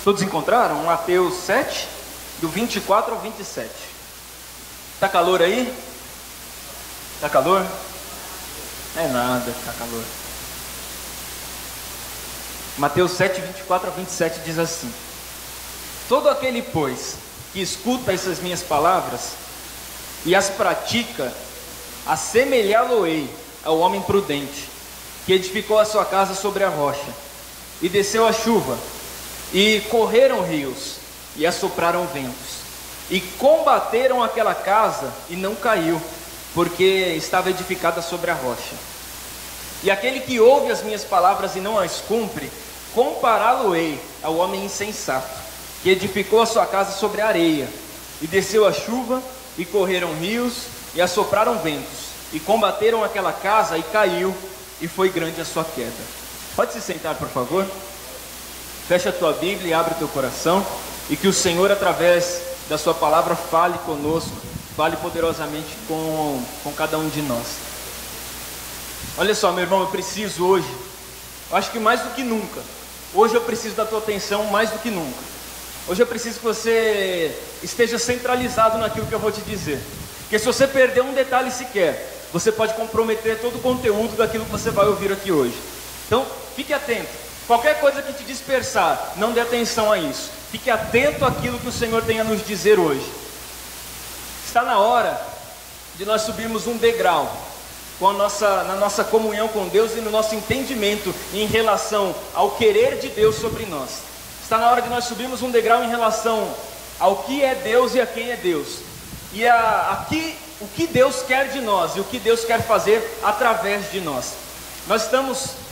Todos encontraram? Mateus 7, do 24 ao 27. Tá calor aí? Tá calor? É nada, tá calor. Mateus 7, 24 a 27 diz assim: todo aquele, pois, que escuta essas minhas palavras e as pratica, assemelhá-lo-ei ao homem prudente, que edificou a sua casa sobre a rocha, e desceu a chuva, e correram rios, e assopraram ventos, e combateram aquela casa, e não caiu, porque estava edificada sobre a rocha. E aquele que ouve as minhas palavras e não as cumpre, compará-lo-ei ao homem insensato, que edificou a sua casa sobre a areia, e desceu a chuva, e correram rios, e assopraram ventos, e combateram aquela casa, e caiu, e foi grande a sua queda. Pode se sentar, por favor? Fecha a tua Bíblia e abre o teu coração, e que o Senhor, através da sua palavra, fale conosco, fale poderosamente com cada um de nós. Olha só, meu irmão, eu preciso hoje, eu acho que mais do que nunca, hoje eu preciso da tua atenção mais do que nunca. Hoje eu preciso que você esteja centralizado naquilo que eu vou te dizer, porque se você perder um detalhe sequer, você pode comprometer todo o conteúdo daquilo que você vai ouvir aqui hoje. Então, fique atento. Qualquer coisa que te dispersar, não dê atenção a isso. Fique atento àquilo que o Senhor tem a nos dizer hoje. Está na hora de nós subirmos um degrau na nossa comunhão com Deus e no nosso entendimento em relação ao querer de Deus sobre nós. Está na hora de nós subirmos um degrau em relação ao que é Deus e a quem é Deus. E o que Deus quer de nós e o que Deus quer fazer através de nós. Nós estamos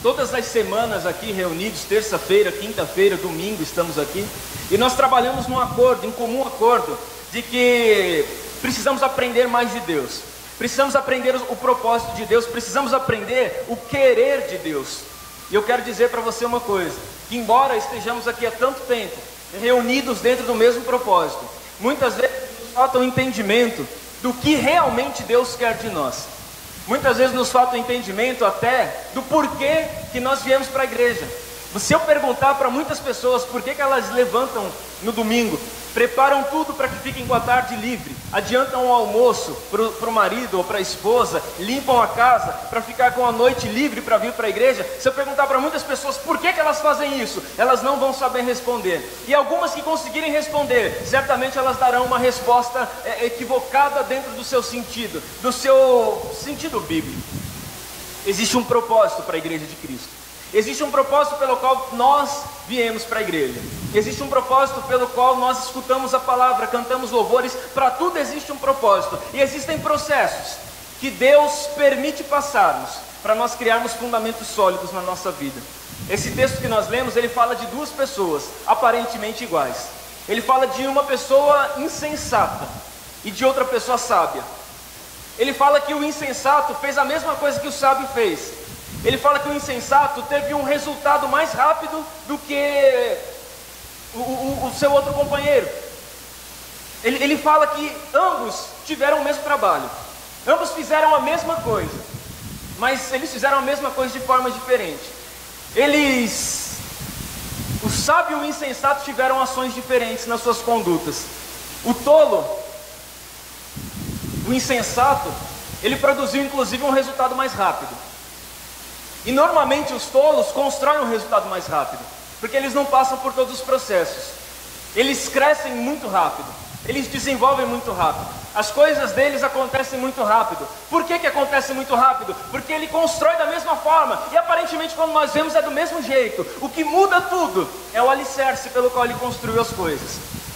todas as semanas aqui reunidos, terça-feira, quinta-feira, domingo estamos aqui, e nós trabalhamos num acordo, em comum acordo, de que precisamos aprender mais de Deus, precisamos aprender o propósito de Deus, precisamos aprender o querer de Deus. E eu quero dizer para você uma coisa, que embora estejamos aqui há tanto tempo, reunidos dentro do mesmo propósito, muitas vezes nos falta o entendimento do que realmente Deus quer de nós. Muitas vezes nos falta o entendimento até do porquê que nós viemos para a igreja. Se eu perguntar para muitas pessoas por que elas levantam no domingo, preparam tudo para que fiquem com a tarde livre, adiantam o almoço para o marido ou para a esposa, limpam a casa para ficar com a noite livre para vir para a igreja, se eu perguntar para muitas pessoas por que elas fazem isso, elas não vão saber responder. E algumas que conseguirem responder, certamente elas darão uma resposta equivocada dentro do seu sentido bíblico. Existe um propósito para a igreja de Cristo. Existe um propósito pelo qual nós viemos para a igreja. Existe um propósito pelo qual nós escutamos a palavra, cantamos louvores. Para tudo existe um propósito. E existem processos que Deus permite passarmos para nós criarmos fundamentos sólidos na nossa vida. Esse texto que nós lemos, ele fala de duas pessoas aparentemente iguais. Ele fala de uma pessoa insensata e de outra pessoa sábia. Ele fala que o insensato fez a mesma coisa que o sábio fez. Ele fala que o insensato teve um resultado mais rápido do que o seu outro companheiro. Ele fala que ambos tiveram o mesmo trabalho, ambos fizeram a mesma coisa, mas eles fizeram a mesma coisa de forma diferente. O sábio e o insensato tiveram ações diferentes nas suas condutas. O tolo, o insensato, ele produziu inclusive um resultado mais rápido. E normalmente os tolos constroem um resultado mais rápido, porque eles não passam por todos os processos. Eles crescem muito rápido, eles desenvolvem muito rápido, as coisas deles acontecem muito rápido. Por que acontece muito rápido? Porque ele constrói da mesma forma, e aparentemente quando nós vemos é do mesmo jeito. O que muda tudo é o alicerce pelo qual ele construiu as coisas.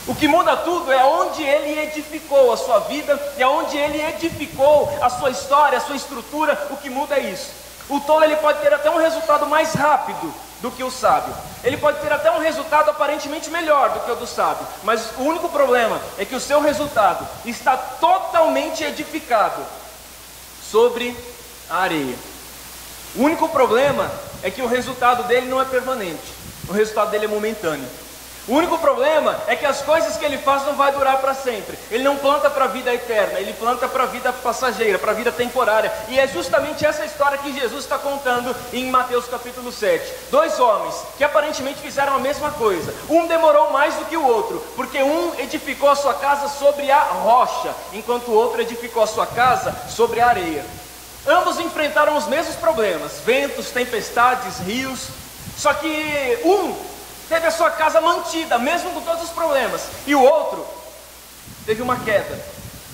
O que muda tudo é onde ele edificou a sua vida, e aonde ele edificou a sua história, a sua estrutura. O que muda é isso. O tolo, ele pode ter até um resultado mais rápido do que o sábio. Ele pode ter até um resultado aparentemente melhor do que o do sábio. Mas o único problema é que o seu resultado está totalmente edificado sobre a areia. O único problema é que o resultado dele não é permanente. O resultado dele é momentâneo. O único problema é que as coisas que ele faz não vai durar para sempre. Ele não planta para a vida eterna, ele planta para a vida passageira, para a vida temporária. E é justamente essa história que Jesus está contando em Mateus capítulo 7. Dois homens que aparentemente fizeram a mesma coisa. Um demorou mais do que o outro, porque um edificou a sua casa sobre a rocha, enquanto o outro edificou a sua casa sobre a areia. Ambos enfrentaram os mesmos problemas: ventos, tempestades, rios. Só que um teve a sua casa mantida, mesmo com todos os problemas, e o outro teve uma queda.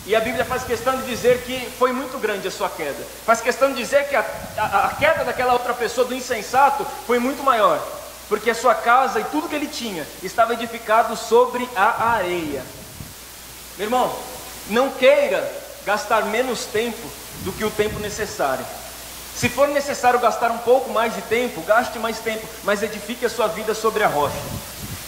E a Bíblia faz questão de dizer que foi muito grande a sua queda. Faz questão de dizer que a queda daquela outra pessoa, do insensato, foi muito maior, porque a sua casa e tudo que ele tinha estava edificado sobre a areia. Meu irmão, não queira gastar menos tempo do que o tempo necessário. Se for necessário gastar um pouco mais de tempo, gaste mais tempo, mas edifique a sua vida sobre a rocha.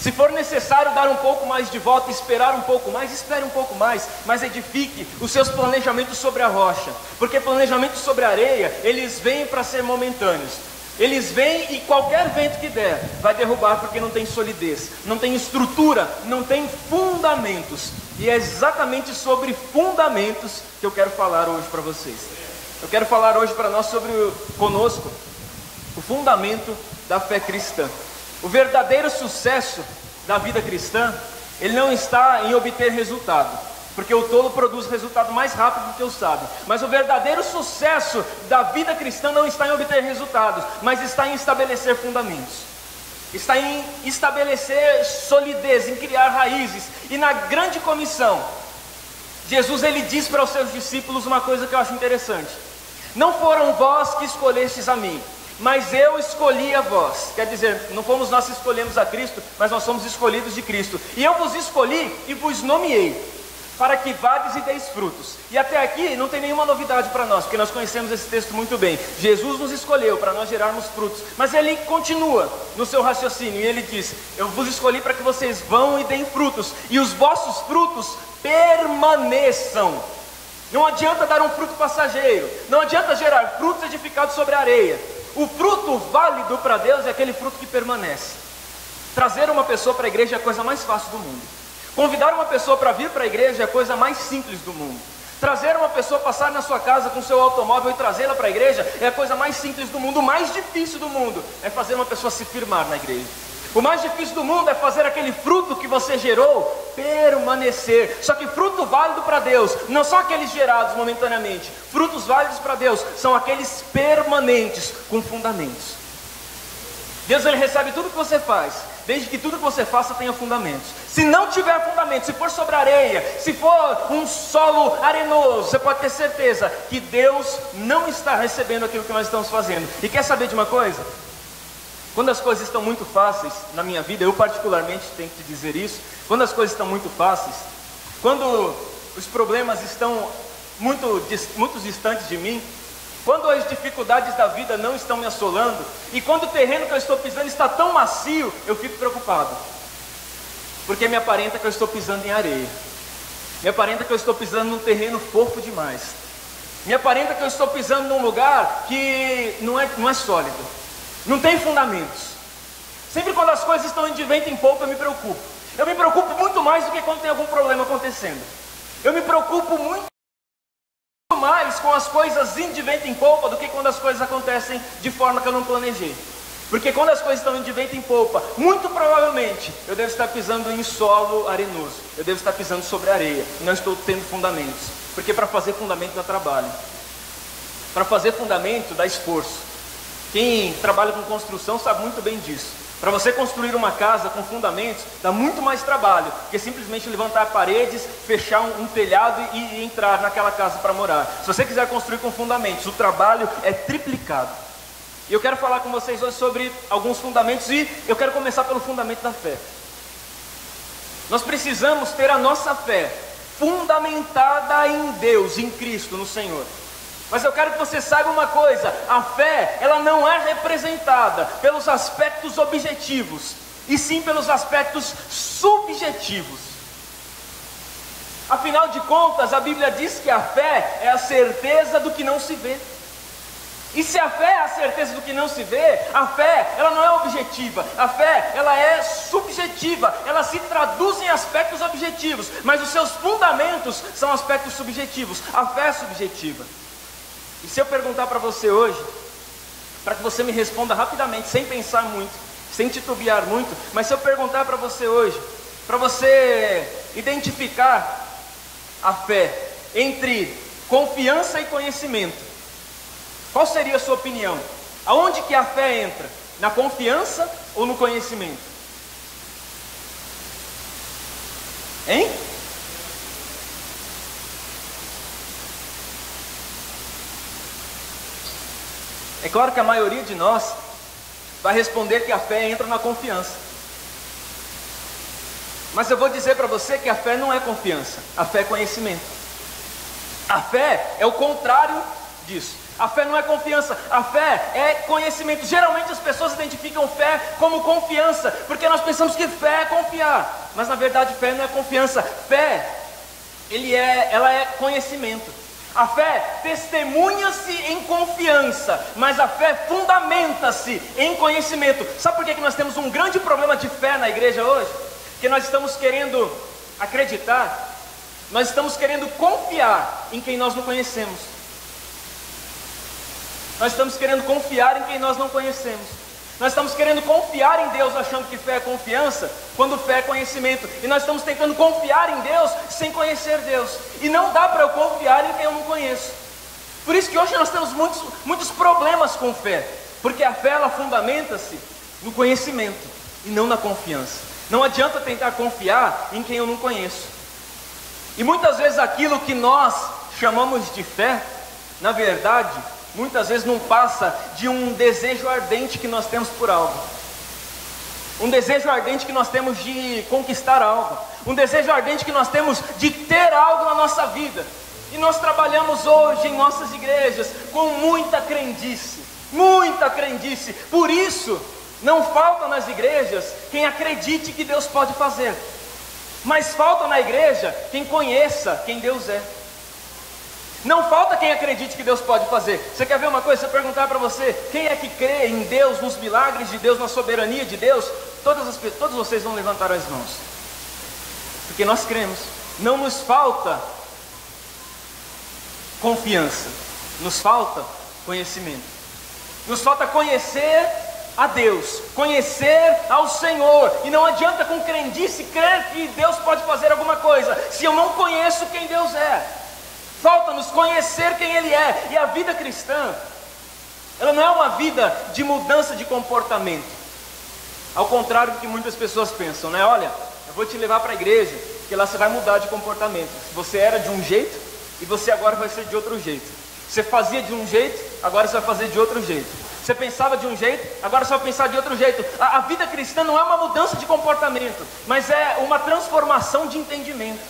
Se for necessário dar um pouco mais de volta, esperar um pouco mais, espere um pouco mais, mas edifique os seus planejamentos sobre a rocha, porque planejamentos sobre a areia, eles vêm para ser momentâneos. Eles vêm e qualquer vento que der, vai derrubar, porque não tem solidez, não tem estrutura, não tem fundamentos. E é exatamente sobre fundamentos que eu quero falar hoje para vocês. Eu quero falar hoje para nós conosco, o fundamento da fé cristã. O verdadeiro sucesso da vida cristã, ele não está em obter resultado, porque o tolo produz resultado mais rápido do que o sábio. Mas o verdadeiro sucesso da vida cristã não está em obter resultados, mas está em estabelecer fundamentos. Está em estabelecer solidez, em criar raízes. E na grande comissão, Jesus ele diz para os seus discípulos uma coisa que eu acho interessante: não foram vós que escolhestes a mim, mas eu escolhi a vós. Quer dizer, não fomos nós que escolhemos a Cristo, mas nós somos escolhidos de Cristo. E eu vos escolhi e vos nomeei, para que vades e deis frutos. E até aqui não tem nenhuma novidade para nós, porque nós conhecemos esse texto muito bem. Jesus nos escolheu para nós gerarmos frutos, mas ele continua no seu raciocínio, e ele diz: eu vos escolhi para que vocês vão e deem frutos, e os vossos frutos permaneçam. Não adianta dar um fruto passageiro, não adianta gerar frutos edificados sobre a areia. O fruto válido para Deus é aquele fruto que permanece. Trazer uma pessoa para a igreja é a coisa mais fácil do mundo. Convidar uma pessoa para vir para a igreja é a coisa mais simples do mundo. Trazer uma pessoa, passar na sua casa com seu automóvel e trazê-la para a igreja é a coisa mais simples do mundo. O mais difícil do mundo é fazer uma pessoa se firmar na igreja. O mais difícil do mundo é fazer aquele fruto que você gerou permanecer. Só que fruto válido para Deus não são aqueles gerados momentaneamente. Frutos válidos para Deus são aqueles permanentes, com fundamentos. Deus ele recebe tudo que você faz, desde que tudo que você faça tenha fundamentos. Se não tiver fundamentos, se for sobre areia, se for um solo arenoso, você pode ter certeza que Deus não está recebendo aquilo que nós estamos fazendo. E quer saber de uma coisa? Quando as coisas estão muito fáceis na minha vida, eu particularmente tenho que te dizer isso, quando as coisas estão muito fáceis, quando os problemas estão muito distantes de mim, quando as dificuldades da vida não estão me assolando, e quando o terreno que eu estou pisando está tão macio, eu fico preocupado, porque me aparenta que eu estou pisando em areia, me aparenta que eu estou pisando num terreno fofo demais, me aparenta que eu estou pisando num lugar que não é sólido, não tem fundamentos. Sempre quando as coisas estão de vento em popa, eu me preocupo. Eu me preocupo muito mais do que quando tem algum problema acontecendo. Eu me preocupo muito mais com as coisas indo de vento em popa do que quando as coisas acontecem de forma que eu não planejei. Porque quando as coisas estão indo de vento em popa, muito provavelmente eu devo estar pisando em solo arenoso, eu devo estar pisando sobre areia, e não estou tendo fundamentos. Porque para fazer fundamento dá trabalho, para fazer fundamento dá esforço. Quem trabalha com construção sabe muito bem disso. Para você construir uma casa com fundamentos, dá muito mais trabalho que simplesmente levantar paredes, fechar um telhado e entrar naquela casa para morar. Se você quiser construir com fundamentos, o trabalho é triplicado. E eu quero falar com vocês hoje sobre alguns fundamentos, e eu quero começar pelo fundamento da fé. Nós precisamos ter a nossa fé fundamentada em Deus, em Cristo, no Senhor. Mas eu quero que você saiba uma coisa: a fé, ela não é representada pelos aspectos objetivos, e sim pelos aspectos subjetivos. Afinal de contas, a Bíblia diz que a fé é a certeza do que não se vê. E se a fé é a certeza do que não se vê, a fé, ela não é objetiva, a fé, ela é subjetiva, ela se traduz em aspectos objetivos, mas os seus fundamentos são aspectos subjetivos. A fé é subjetiva. E se eu perguntar para você hoje, para que você me responda rapidamente, sem pensar muito, sem titubear muito, mas se eu perguntar para você hoje, para você identificar a fé entre confiança e conhecimento, qual seria a sua opinião? Aonde que a fé entra? Na confiança ou no conhecimento? Hein? É claro que a maioria de nós vai responder que a fé entra na confiança. Mas eu vou dizer para você que a fé não é confiança, a fé é conhecimento. A fé é o contrário disso. A fé não é confiança, a fé é conhecimento. Geralmente as pessoas identificam fé como confiança, porque nós pensamos que fé é confiar, mas na verdade fé não é confiança. Fé, ela é conhecimento. A fé testemunha-se em confiança, mas a fé fundamenta-se em conhecimento. Sabe por que nós temos um grande problema de fé na igreja hoje? Porque nós estamos querendo acreditar, nós estamos querendo confiar em quem nós não conhecemos. Nós estamos querendo confiar em quem nós não conhecemos. Nós estamos querendo confiar em Deus achando que fé é confiança, quando fé é conhecimento. E nós estamos tentando confiar em Deus sem conhecer Deus. E não dá para eu confiar em quem eu não conheço. Por isso que hoje nós temos muitos problemas com fé. Porque a fé, ela fundamenta-se no conhecimento e não na confiança. Não adianta tentar confiar em quem eu não conheço. E muitas vezes aquilo que nós chamamos de fé, na verdade, muitas vezes não passa de um desejo ardente que nós temos por algo. Um desejo ardente que nós temos de conquistar algo. Um desejo ardente que nós temos de ter algo na nossa vida. E nós trabalhamos hoje em nossas igrejas com muita crendice. Muita crendice. Por isso, não falta nas igrejas quem acredite que Deus pode fazer. Mas falta na igreja quem conheça quem Deus é. Não falta quem acredite que Deus pode fazer. Você quer ver uma coisa? Se eu perguntar para você, quem é que crê em Deus, nos milagres de Deus, na soberania de Deus? Todos vocês vão levantar as mãos. Porque nós cremos. Não nos falta confiança. Nos falta conhecimento. Nos falta conhecer a Deus, conhecer ao Senhor. E não adianta com crendice crer que Deus pode fazer alguma coisa, se eu não conheço quem Deus é. Falta-nos conhecer quem Ele é. E a vida cristã, ela não é uma vida de mudança de comportamento. Ao contrário do que muitas pessoas pensam, né? Olha, eu vou te levar para a igreja, que lá você vai mudar de comportamento. Você era de um jeito, e você agora vai ser de outro jeito. Você fazia de um jeito, agora você vai fazer de outro jeito. Você pensava de um jeito, agora você vai pensar de outro jeito. A vida cristã não é uma mudança de comportamento, mas é uma transformação de entendimento.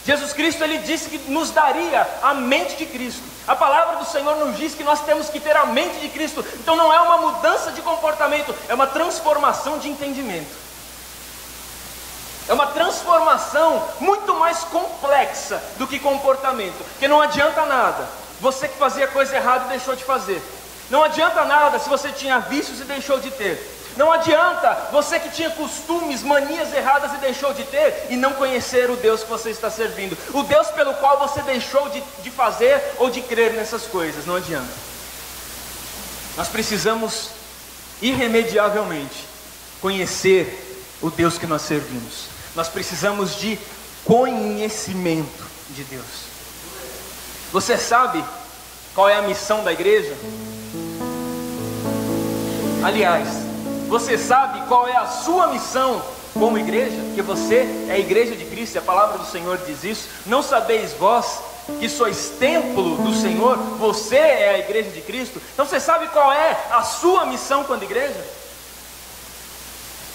Jesus Cristo, Ele disse que nos daria a mente de Cristo. A palavra do Senhor nos diz que nós temos que ter a mente de Cristo. Então não é uma mudança de comportamento, é uma transformação de entendimento. É uma transformação muito mais complexa do que comportamento. Porque não adianta nada você que fazia coisa errada e deixou de fazer. Não adianta nada se você tinha vícios e deixou de ter. Não adianta você que tinha costumes, manias erradas e deixou de ter, e não conhecer o Deus que você está servindo. O Deus pelo qual você deixou de fazer ou de crer nessas coisas. Não adianta. Nós precisamos irremediavelmente conhecer o Deus que nós servimos. Nós precisamos de conhecimento de Deus. Você sabe qual é a missão da igreja? Aliás, você sabe qual é a sua missão como igreja? Que você é a igreja de Cristo, e a palavra do Senhor diz isso. Não sabeis vós que sois templo do Senhor? Você é a igreja de Cristo. Então você sabe qual é a sua missão quando igreja?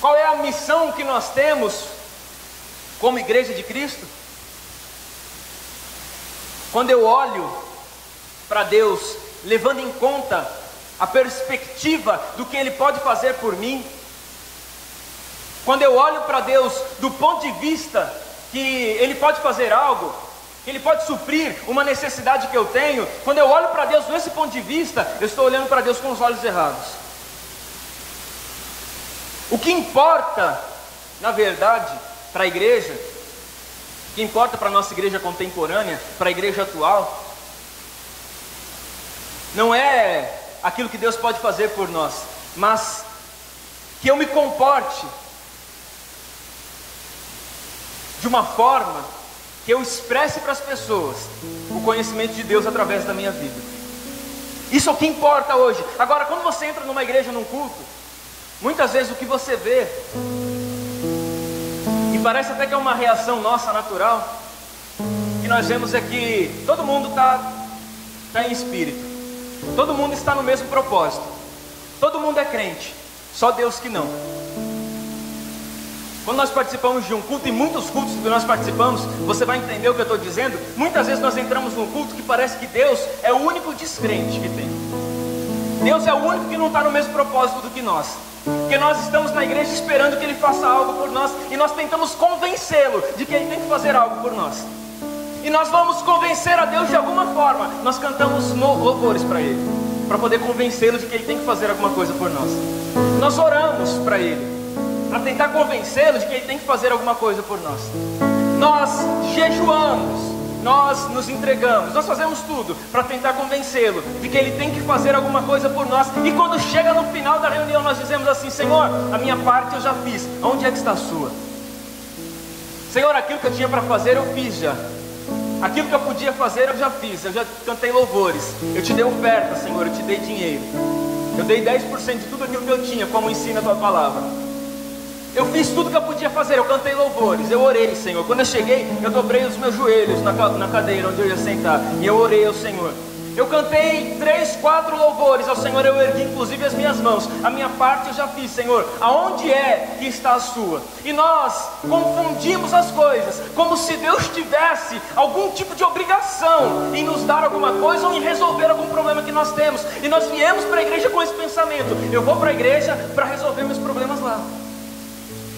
Qual é a missão que nós temos como igreja de Cristo? Quando eu olho para Deus, levando em conta a perspectiva do que Ele pode fazer por mim, quando eu olho para Deus do ponto de vista que Ele pode fazer algo, que Ele pode suprir uma necessidade que eu tenho. Quando eu olho para Deus nesse ponto de vista, eu estou olhando para Deus com os olhos errados. O que importa, na verdade, para a igreja, o que importa para a nossa igreja contemporânea, para a igreja atual, não é aquilo que Deus pode fazer por nós, mas que eu me comporte de uma forma que eu expresse para as pessoas o conhecimento de Deus através da minha vida. Isso é o que importa hoje. Agora, quando você entra numa igreja, num culto, muitas vezes o que você vê, e parece até que é uma reação nossa natural, que nós vemos é que todo mundo está em espírito, todo mundo está no mesmo propósito, todo mundo é crente, só Deus que não. Quando nós participamos de um culto, e muitos cultos que nós participamos, você vai entender o que eu estou dizendo. Muitas vezes nós entramos num culto que parece que Deus é o único descrente que tem. Deus é o único que não está no mesmo propósito do que nós, porque nós estamos na igreja esperando que Ele faça algo por nós, e nós tentamos convencê-lo de que Ele tem que fazer algo por nós, e nós vamos convencer a Deus de alguma forma. Nós cantamos louvores para Ele, para poder convencê-lo de que Ele tem que fazer alguma coisa por nós. Nós oramos para Ele, para tentar convencê-lo de que Ele tem que fazer alguma coisa por nós. Nós jejuamos, nós nos entregamos, nós fazemos tudo para tentar convencê-lo de que Ele tem que fazer alguma coisa por nós. E quando chega no final da reunião, nós dizemos assim: Senhor, a minha parte eu já fiz, onde é que está a sua? Senhor, aquilo que eu tinha para fazer eu fiz já, aquilo que eu podia fazer eu já fiz, eu já cantei louvores, eu te dei oferta, Senhor, eu te dei dinheiro, eu dei 10% de tudo aquilo que eu tinha, como ensina a Tua palavra. Eu fiz tudo que eu podia fazer, eu cantei louvores, eu orei, Senhor. Quando eu cheguei, eu dobrei os meus joelhos na cadeira onde eu ia sentar, e eu orei ao Senhor. Eu cantei 3, 4 louvores ao Senhor, eu ergui inclusive as minhas mãos. A minha parte eu já fiz, Senhor, aonde é que está a sua? E nós confundimos as coisas, como se Deus tivesse algum tipo de obrigação em nos dar alguma coisa, ou em resolver algum problema que nós temos. E nós viemos para a igreja com esse pensamento: eu vou para a igreja para resolver meus problemas lá.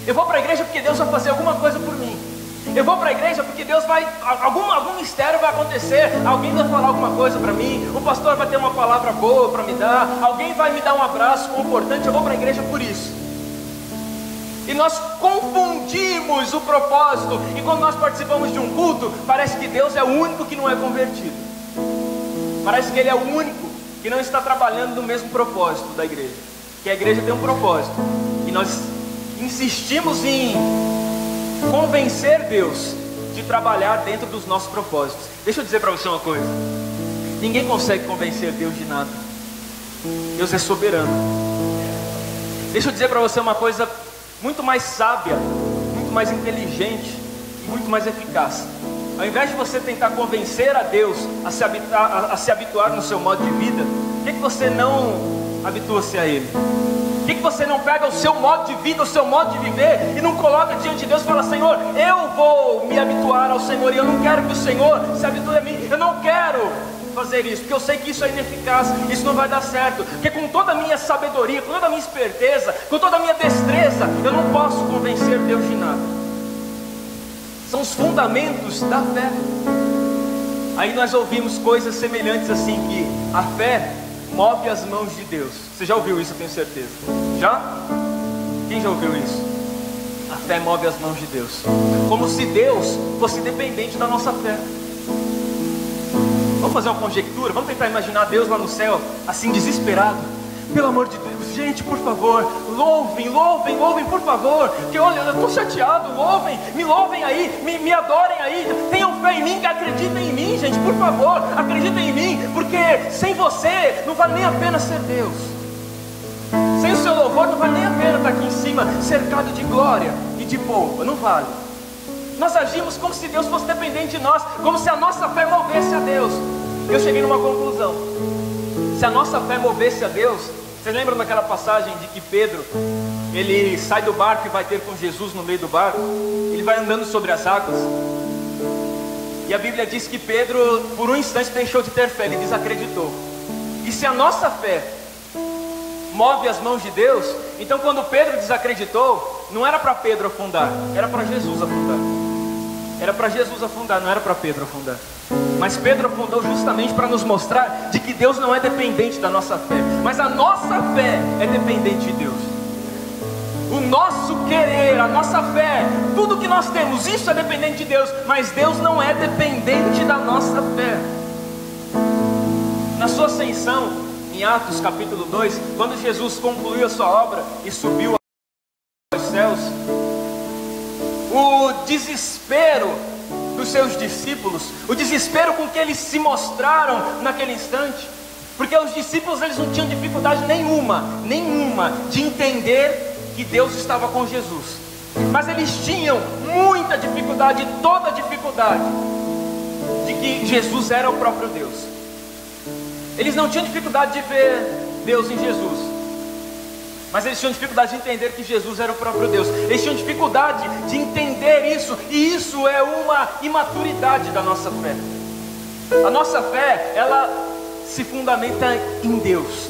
Eu vou para a igreja porque Deus vai fazer alguma coisa por mim. Eu vou para a igreja porque Deus vai, algum mistério vai acontecer, alguém vai falar alguma coisa para mim, o pastor vai ter uma palavra boa para me dar, alguém vai me dar um abraço confortante. Eu vou para a igreja por isso. E nós confundimos o propósito, e quando nós participamos de um culto, parece que Deus é o único que não é convertido, parece que Ele é o único que não está trabalhando no mesmo propósito da igreja, que a igreja tem um propósito, e nós insistimos em convencer Deus de trabalhar dentro dos nossos propósitos. Deixa eu dizer para você uma coisa: ninguém consegue convencer Deus de nada. Deus é soberano. Deixa eu dizer para você uma coisa muito mais sábia, muito mais inteligente e muito mais eficaz. Ao invés de você tentar convencer a Deus a se habituar no seu modo de vida, por que você não habitua-se a Ele? Por que você não pega o seu modo de vida, o seu modo de viver, e não coloca diante de Deus e fala: Senhor, eu vou me habituar ao Senhor, e eu não quero que o Senhor se habitue a mim. Eu não quero fazer isso, porque eu sei que isso é ineficaz, isso não vai dar certo, porque com toda a minha sabedoria, com toda a minha esperteza, com toda a minha destreza, eu não posso convencer Deus de nada. São os fundamentos da fé. Aí nós ouvimos coisas semelhantes assim, que a fé move as mãos de Deus. Você já ouviu isso, eu tenho certeza. Já? Quem já ouviu isso? A fé move as mãos de Deus, como se Deus fosse dependente da nossa fé. Vamos fazer uma conjectura? Vamos tentar imaginar Deus lá no céu, assim, desesperado: pelo amor de Deus, gente, por favor, louvem, louvem, louvem, por favor, que olha, eu estou chateado, louvem, me louvem aí, me adorem aí, tenham fé em mim, que acreditem em mim, gente, por favor, acreditem em mim, porque sem você não vale nem a pena ser Deus. Sem o seu louvor não vale nem a pena estar aqui em cima, cercado de glória e de pompa, não vale. Nós agimos como se Deus fosse dependente de nós, como se a nossa fé movesse a Deus. Eu cheguei numa conclusão: se a nossa fé movesse a Deus, vocês lembram daquela passagem de que Pedro, ele sai do barco e vai ter com Jesus no meio do barco? Ele vai andando sobre as águas, e a Bíblia diz que Pedro, por um instante, deixou de ter fé, ele desacreditou. E se a nossa fé move as mãos de Deus, então quando Pedro desacreditou, não era para Pedro afundar, era para Jesus afundar. Era para Jesus afundar, não era para Pedro afundar. Mas Pedro afundou justamente para nos mostrar de que Deus não é dependente da nossa fé, mas a nossa fé é dependente de Deus. O nosso querer, a nossa fé, tudo que nós temos, isso é dependente de Deus, mas Deus não é dependente da nossa fé. Na sua ascensão, em Atos capítulo 2, quando Jesus concluiu a sua obra e subiu aos céus, o desespero dos seus discípulos, o desespero com que eles se mostraram naquele instante, porque os discípulos eles não tinham dificuldade nenhuma de entender que Deus estava com Jesus, mas eles tinham muita dificuldade, toda a dificuldade de que Jesus era o próprio Deus. Eles não tinham dificuldade de ver Deus em Jesus, mas eles tinham dificuldade de entender que Jesus era o próprio Deus. Eles tinham dificuldade de entender isso, e isso é uma imaturidade da nossa fé. A nossa fé, ela se fundamenta em Deus.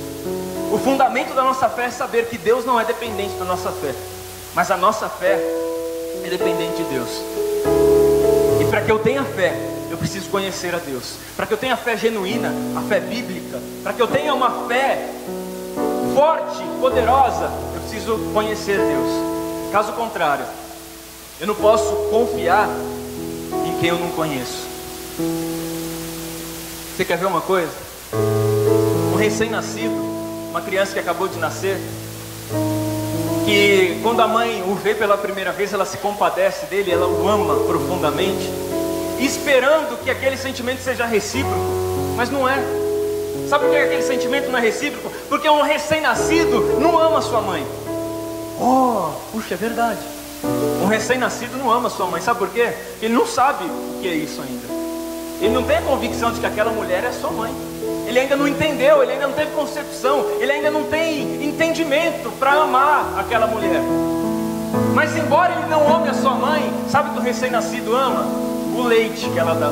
O fundamento da nossa fé é saber que Deus não é dependente da nossa fé, mas a nossa fé é dependente de Deus. E para que eu tenha fé, eu preciso conhecer a Deus. Para que eu tenha fé genuína, a fé bíblica, para que eu tenha uma fé forte, poderosa, eu preciso conhecer Deus. Caso contrário, eu não posso confiar em quem eu não conheço. Você quer ver uma coisa? Um recém-nascido, uma criança que acabou de nascer, que quando a mãe o vê pela primeira vez, ela se compadece dele, ela o ama profundamente, esperando que aquele sentimento seja recíproco, mas não é. Sabe por que aquele sentimento não é recíproco? Porque um recém-nascido não ama sua mãe. Puxa, é verdade. Um recém-nascido não ama sua mãe, sabe por quê? Porque ele não sabe o que é isso ainda. Ele não tem a convicção de que aquela mulher é sua mãe. Ele ainda não entendeu, ele ainda não teve concepção, ele ainda não tem entendimento para amar aquela mulher. Mas embora ele não ame a sua mãe, sabe o que o recém-nascido ama? O leite que ela dá.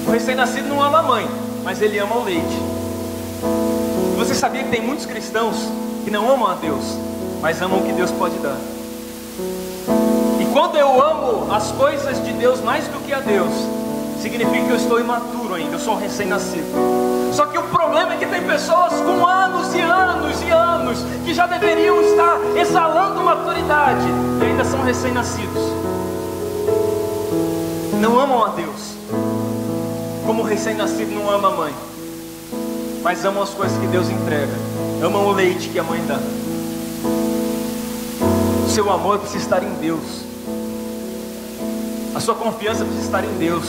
O recém-nascido não ama a mãe, mas ele ama o leite. Você sabia que tem muitos cristãos que não amam a Deus, mas amam o que Deus pode dar? E quando eu amo as coisas de Deus mais do que a Deus, significa que eu estou imaturo ainda, eu sou um recém-nascido. Só que o problema é que tem pessoas com anos e anos e anos que já deveriam estar exalando maturidade e ainda são recém-nascidos. Não amam a Deus, como o recém-nascido não ama a mãe, mas amam as coisas que Deus entrega, amam o leite que a mãe dá. O seu amor precisa estar em Deus. A sua confiança precisa estar em Deus.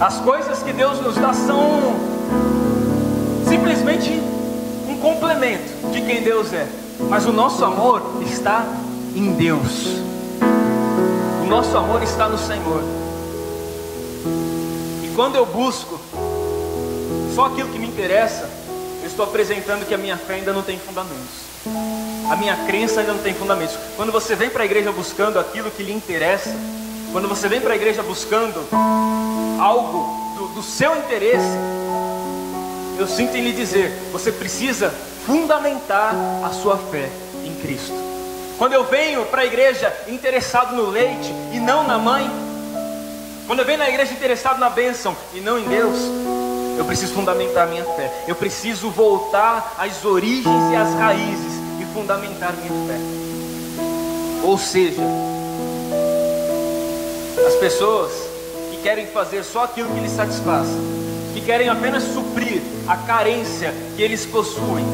As coisas que Deus nos dá são simplesmente um complemento de quem Deus é. Mas o nosso amor está em Deus. O nosso amor está no Senhor. E quando eu busco só aquilo que me interessa, eu estou apresentando que a minha fé ainda não tem fundamentos. A minha crença ainda não tem fundamentos. Quando você vem para a igreja buscando aquilo que lhe interessa, quando você vem para a igreja buscando algo do seu interesse, eu sinto em lhe dizer, você precisa fundamentar a sua fé em Cristo. Quando eu venho para a igreja interessado no leite e não na mãe, quando eu venho na igreja interessado na bênção e não em Deus, eu preciso fundamentar a minha fé. Eu preciso voltar às origens e às raízes e fundamentar a minha fé. Ou seja, as pessoas que querem fazer só aquilo que lhes satisfaz, que querem apenas suprir a carência que eles possuem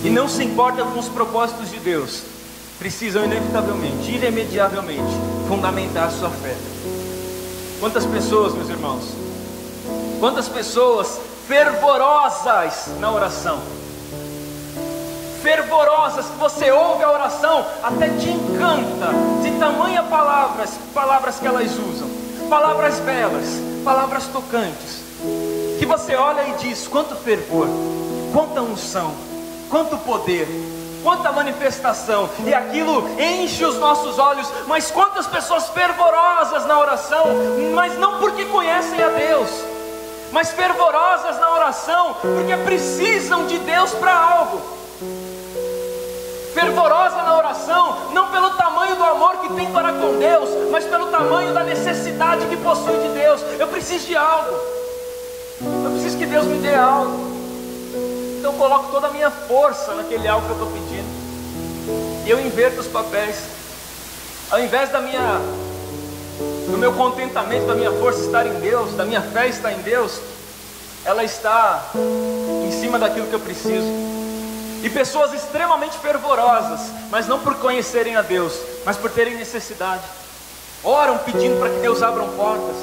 e não se importam com os propósitos de Deus, precisam inevitavelmente, irremediavelmente fundamentar a sua fé. Quantas pessoas, meus irmãos, quantas pessoas fervorosas na oração, fervorosas, que você ouve a oração, até te encanta, de tamanha palavras que elas usam, palavras belas, palavras tocantes, que você olha e diz, quanto fervor, quanta unção, quanto poder, quanta manifestação, e aquilo enche os nossos olhos. Mas quantas pessoas fervorosas na oração, mas não porque conhecem a Deus, mas fervorosas na oração porque precisam de Deus para algo. fervorosa na oração, não pelo tamanho do amor que tem para com Deus, mas pelo tamanho da necessidade que possui de Deus. Eu preciso de algo, eu preciso que Deus me dê algo. Então eu coloco toda a minha força naquele algo que eu estou pedindo, e eu inverto os papéis. Ao invés do meu contentamento, da minha força estar em Deus, da minha fé estar em Deus, ela está em cima daquilo que eu preciso. E pessoas extremamente fervorosas, mas não por conhecerem a Deus, mas por terem necessidade, oram pedindo para que Deus abra portas,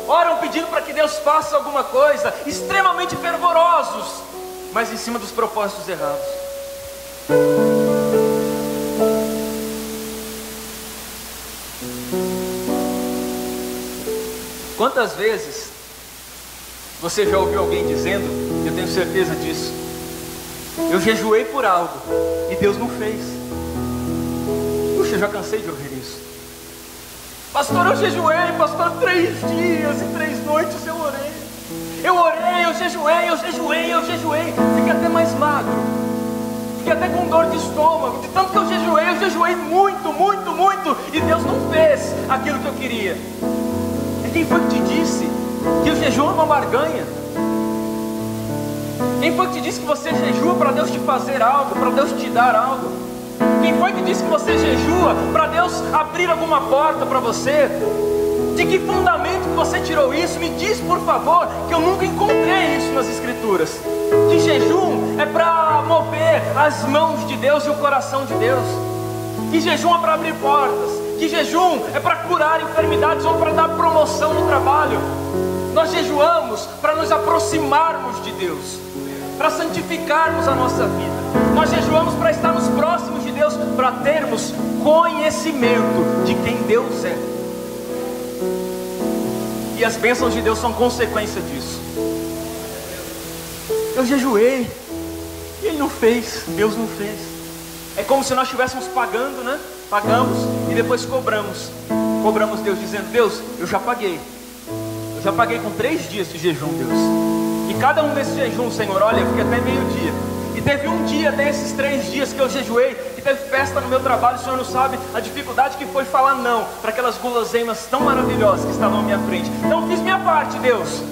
oram pedindo para que Deus faça alguma coisa, extremamente fervorosos, mas em cima dos propósitos errados. Quantas vezes você já ouviu alguém dizendo, eu tenho certeza disso, eu jejuei por algo e Deus não fez. Puxa, eu já cansei de ouvir isso. Pastor, eu jejuei, pastor, 3 dias e 3 noites eu orei. Eu orei, eu jejuei. Fiquei até mais magro, fiquei até com dor de estômago, de tanto que eu jejuei muito, e Deus não fez aquilo que eu queria. E quem foi que te disse que o jejum é uma barganha? Quem foi que te disse que você jejua para Deus te fazer algo, para Deus te dar algo? Quem foi que disse que você jejua para Deus abrir alguma porta para você? De que fundamento que você tirou isso? Me diz, por favor, que eu nunca encontrei isso nas Escrituras. Que jejum é para mover as mãos de Deus e o coração de Deus. Que jejum é para abrir portas. Que jejum é para curar enfermidades ou para dar promoção no trabalho. Nós jejuamos para nos aproximarmos de Deus, para santificarmos a nossa vida. Nós jejuamos para estarmos próximos de Deus, para termos conhecimento de quem Deus é. E as bênçãos de Deus são consequência disso. Eu jejuei e Ele não fez, Deus não fez. É como se nós estivéssemos pagando, né? Pagamos e depois cobramos Deus, dizendo, Deus, eu já paguei com 3 dias de jejum, Deus. E cada um desses jejuns, Senhor, olha, eu fiquei até meio-dia. E teve um dia desses 3 dias que eu jejuei, que teve festa no meu trabalho. O Senhor não sabe a dificuldade que foi falar não para aquelas guloseimas tão maravilhosas que estavam à minha frente. Então eu fiz minha parte, Deus,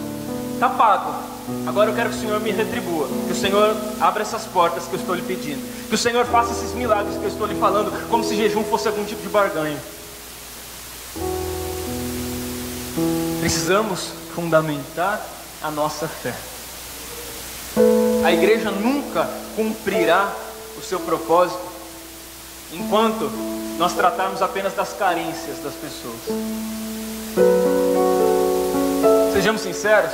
está pago. Agora eu quero que o Senhor me retribua, que o Senhor abra essas portas que eu estou lhe pedindo, que o Senhor faça esses milagres que eu estou lhe falando, como se jejum fosse algum tipo de barganha. Precisamos fundamentar a nossa fé. A igreja nunca cumprirá o seu propósito enquanto nós tratarmos apenas das carências das pessoas. Sejamos sinceros,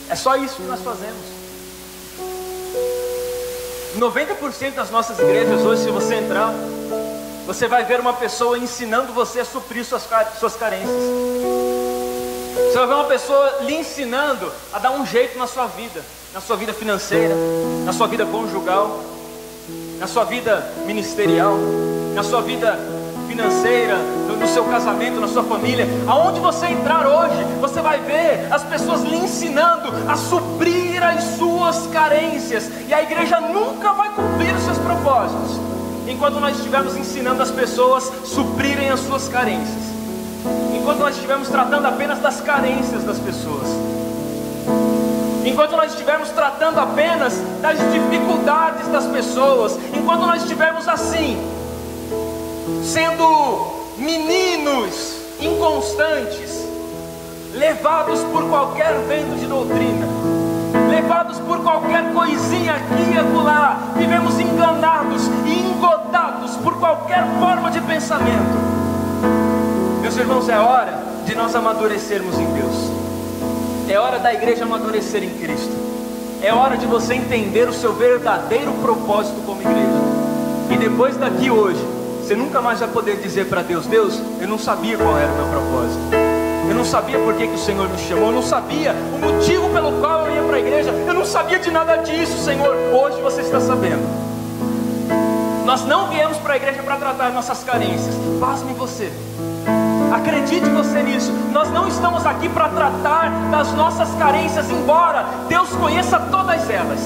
é só isso que nós fazemos. 90% das nossas igrejas hoje, se você entrar, você vai ver uma pessoa ensinando você a suprir suas carências. Você vai ver uma pessoa lhe ensinando a dar um jeito na sua vida financeira, na sua vida conjugal, na sua vida ministerial, na sua vida financeira, no seu casamento, na sua família. Aonde você entrar hoje, você vai ver as pessoas lhe ensinando a suprir as suas carências. E a igreja nunca vai cumprir os seus propósitos enquanto nós estivermos ensinando as pessoas a suprirem as suas carências, enquanto nós estivermos tratando apenas das carências das pessoas, enquanto nós estivermos tratando apenas das dificuldades das pessoas, enquanto nós estivermos assim, sendo meninos inconstantes, levados por qualquer vento de doutrina, levados por qualquer coisinha aqui e acolá, vivemos enganados e engodados por qualquer forma de pensamento. Meus irmãos, é hora de nós amadurecermos em Deus. É hora da igreja amadurecer em Cristo. É hora de você entender o seu verdadeiro propósito como igreja. E depois daqui hoje, você nunca mais vai poder dizer para Deus, Deus, eu não sabia qual era o meu propósito. Eu não sabia por que o Senhor me chamou. Eu não sabia o motivo pelo qual eu ia para a igreja. Eu não sabia de nada disso, Senhor. Hoje você está sabendo. Nós não viemos para a igreja para tratar nossas carências. Pasme você. Acredite você nisso. Nós não estamos aqui para tratar das nossas carências, embora Deus conheça todas elas.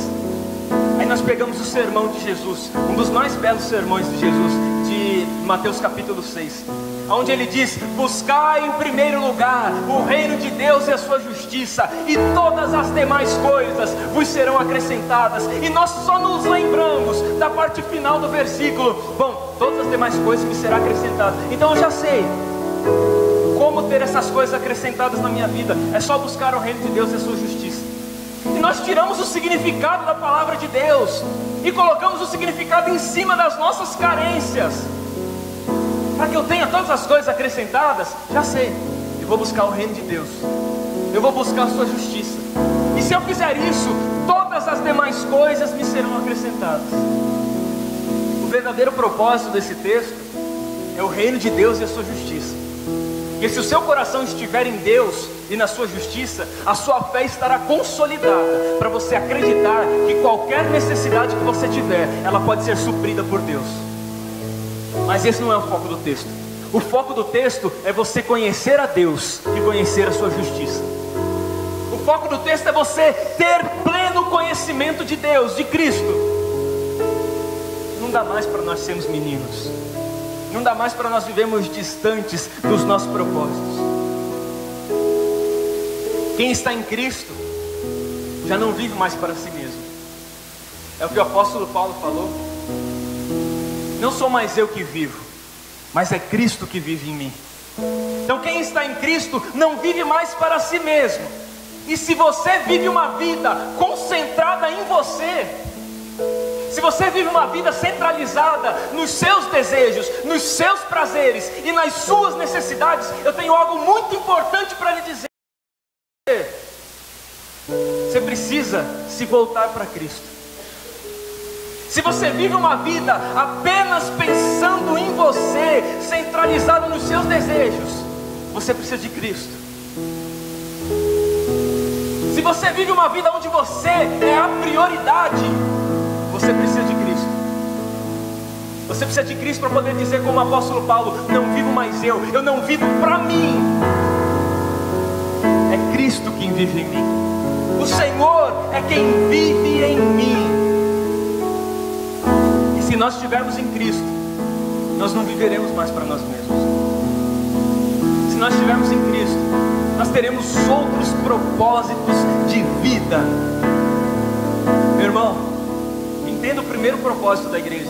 Aí nós pegamos o sermão de Jesus, um dos mais belos sermões de Jesus, de Mateus capítulo 6, onde ele diz: buscai em primeiro lugar o reino de Deus e a sua justiça, e todas as demais coisas vos serão acrescentadas. E nós só nos lembramos da parte final do versículo: bom, todas as demais coisas me serão acrescentadas. Então eu já sei como ter essas coisas acrescentadas na minha vida. É só buscar o reino de Deus e a sua justiça. E nós tiramos o significado da palavra de Deus e colocamos o significado em cima das nossas carências. Para que eu tenha todas as coisas acrescentadas, já sei, eu vou buscar o reino de Deus, eu vou buscar a sua justiça, e se eu fizer isso, todas as demais coisas me serão acrescentadas. O verdadeiro propósito desse texto é o reino de Deus e a sua justiça. E se o seu coração estiver em Deus e na sua justiça, a sua fé estará consolidada para você acreditar que qualquer necessidade que você tiver, ela pode ser suprida por Deus. Mas esse não é o foco do texto. O foco do texto é você conhecer a Deus e conhecer a sua justiça. O foco do texto é você ter pleno conhecimento de Deus, de Cristo. Não dá mais para nós sermos meninos. Não dá mais para nós vivermos distantes dos nossos propósitos. Quem está em Cristo já não vive mais para si mesmo. É o que o apóstolo Paulo falou: não sou mais eu que vivo, mas é Cristo que vive em mim. Então quem está em Cristo não vive mais para si mesmo. E se você vive uma vida concentrada em você, se você vive uma vida centralizada nos seus desejos, nos seus prazeres e nas suas necessidades, eu tenho algo muito importante para lhe dizer. Você precisa se voltar para Cristo. Se você vive uma vida apenas pensando em você, centralizado nos seus desejos, você precisa de Cristo. Se você vive uma vida onde você é a prioridade, você precisa de Cristo. Você precisa de Cristo para poder dizer como o apóstolo Paulo: não vivo mais eu não vivo para mim, é Cristo quem vive em mim. O Senhor é quem vive em mim. E se nós estivermos em Cristo, nós não viveremos mais para nós mesmos. Se nós estivermos em Cristo, nós teremos outros propósitos de vida. Meu irmão, entenda o primeiro propósito da igreja.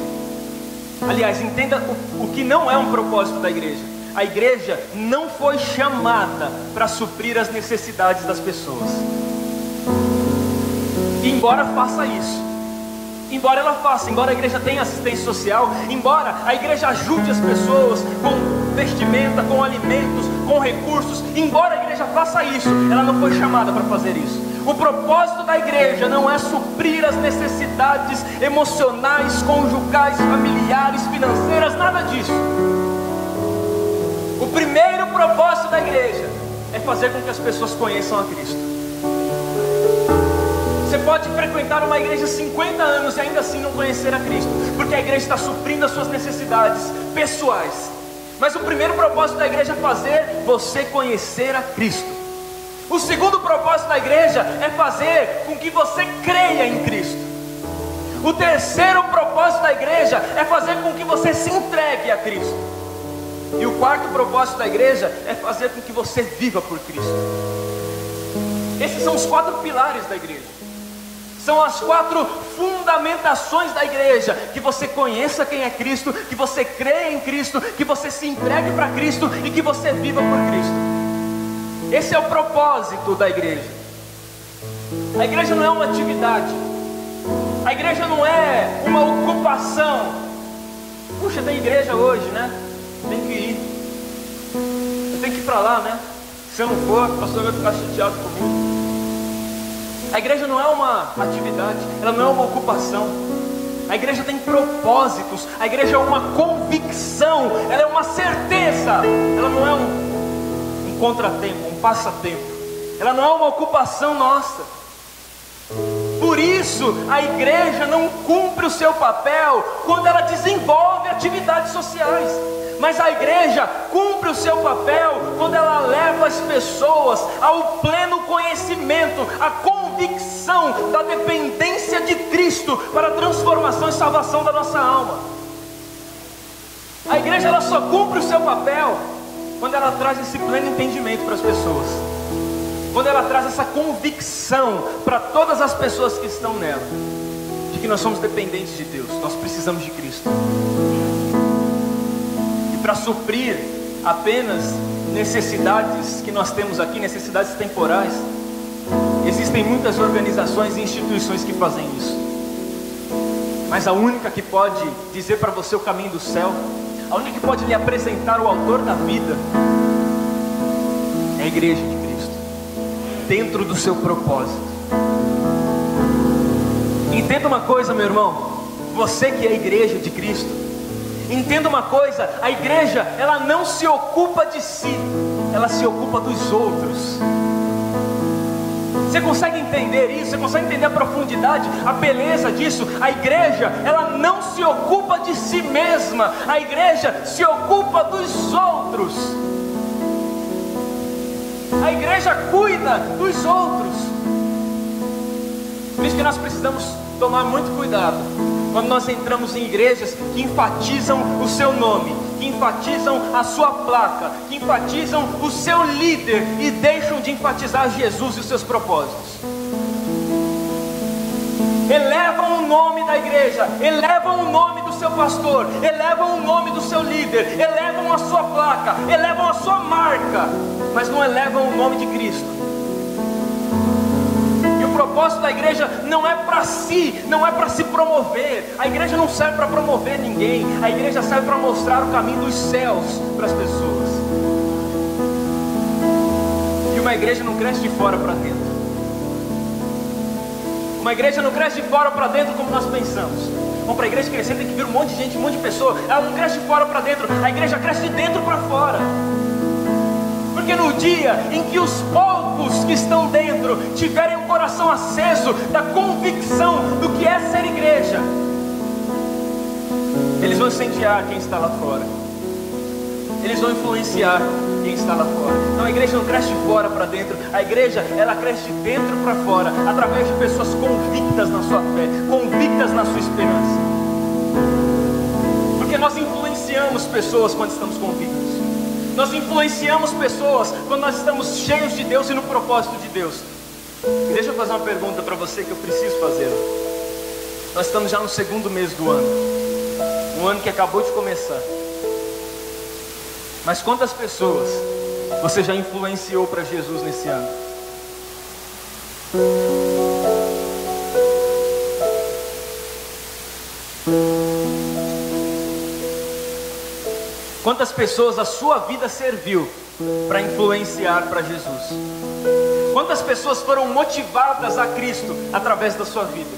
Aliás, entenda o que não é um propósito da igreja. A igreja não foi chamada para suprir as necessidades das pessoas. Embora faça isso, embora ela faça, embora a igreja tenha assistência social, embora a igreja ajude as pessoas com vestimenta, com alimentos, com recursos, embora a igreja faça isso, ela não foi chamada para fazer isso. O propósito da igreja não é suprir as necessidades emocionais, conjugais, familiares, financeiras, nada disso. O primeiro propósito da igreja é fazer com que as pessoas conheçam a Cristo. Você pode frequentar uma igreja 50 anos e ainda assim não conhecer a Cristo, porque a igreja está suprindo as suas necessidades pessoais. Mas o primeiro propósito da igreja é fazer você conhecer a Cristo. O segundo propósito da igreja é fazer com que você creia em Cristo. O terceiro propósito da igreja é fazer com que você se entregue a Cristo. E o quarto propósito da igreja é fazer com que você viva por Cristo. Esses são os 4 pilares da igreja. São as 4 fundamentações da igreja: que você conheça quem é Cristo, que você creia em Cristo, que você se entregue para Cristo e que você viva por Cristo. Esse é o propósito da igreja. A igreja não é uma atividade, a igreja não é uma ocupação. Puxa, tem igreja hoje, né? Tem que ir, eu tenho que ir para lá, né? Se eu não for, o pastor vai ficar chateado comigo. A igreja não é uma atividade, ela não é uma ocupação. A igreja tem propósitos, a igreja é uma convicção, ela é uma certeza. Ela não é um contratempo, um passatempo. Ela não é uma ocupação nossa. Por isso, a igreja não cumpre o seu papel quando ela desenvolve atividades sociais. Mas a igreja cumpre o seu papel quando ela leva as pessoas ao pleno conhecimento, à convicção da dependência de Cristo. Cristo para a transformação e salvação da nossa alma. A igreja, ela só cumpre o seu papel quando ela traz esse pleno entendimento para as pessoas, quando ela traz essa convicção para todas as pessoas que estão nela, de que nós somos dependentes de Deus, nós precisamos de Cristo. E para suprir apenas necessidades que nós temos aqui, necessidades temporais, existem muitas organizações e instituições que fazem isso. Mas a única que pode dizer para você o caminho do céu, a única que pode lhe apresentar o autor da vida, é a igreja de Cristo, dentro do seu propósito. Entenda uma coisa, meu irmão, você que é a igreja de Cristo, entenda uma coisa: a igreja, ela não se ocupa de si, ela se ocupa dos outros. Você consegue entender isso? Você consegue entender a profundidade, a beleza disso? A igreja, ela não se ocupa de si mesma, a igreja se ocupa dos outros. A igreja cuida dos outros. Por isso que nós precisamos tomar muito cuidado quando nós entramos em igrejas que enfatizam o seu nome, que enfatizam a sua placa, que enfatizam o seu líder e deixam de enfatizar Jesus e os seus propósitos. Elevam o nome da igreja, elevam o nome do seu pastor, elevam o nome do seu líder, elevam a sua placa, elevam a sua marca, mas não elevam o nome de Cristo. O propósito da igreja não é para si, não é para se promover. A igreja não serve para promover ninguém. A igreja serve para mostrar o caminho dos céus para as pessoas. E uma igreja não cresce de fora para dentro. Uma igreja não cresce de fora para dentro como nós pensamos. Bom, para a igreja crescer tem que vir um monte de gente, um monte de pessoa. Ela não cresce de fora para dentro, a igreja cresce de dentro para fora. Porque no dia em que os poucos que estão dentro tiverem o coração aceso da convicção do que é ser igreja, eles vão incendiar quem está lá fora, eles vão influenciar quem está lá fora. Então a igreja não cresce de fora para dentro, a igreja, ela cresce de dentro para fora, através de pessoas convictas na sua fé, convictas na sua esperança. Porque nós influenciamos pessoas quando estamos convictos. Nós influenciamos pessoas quando nós estamos cheios de Deus e no propósito de Deus. E deixa eu fazer uma pergunta para você que eu preciso fazer. Nós estamos já no segundo mês do ano, um ano que acabou de começar. Mas quantas pessoas você já influenciou para Jesus nesse ano? Quantas pessoas a sua vida serviu para influenciar para Jesus? Quantas pessoas foram motivadas a Cristo através da sua vida?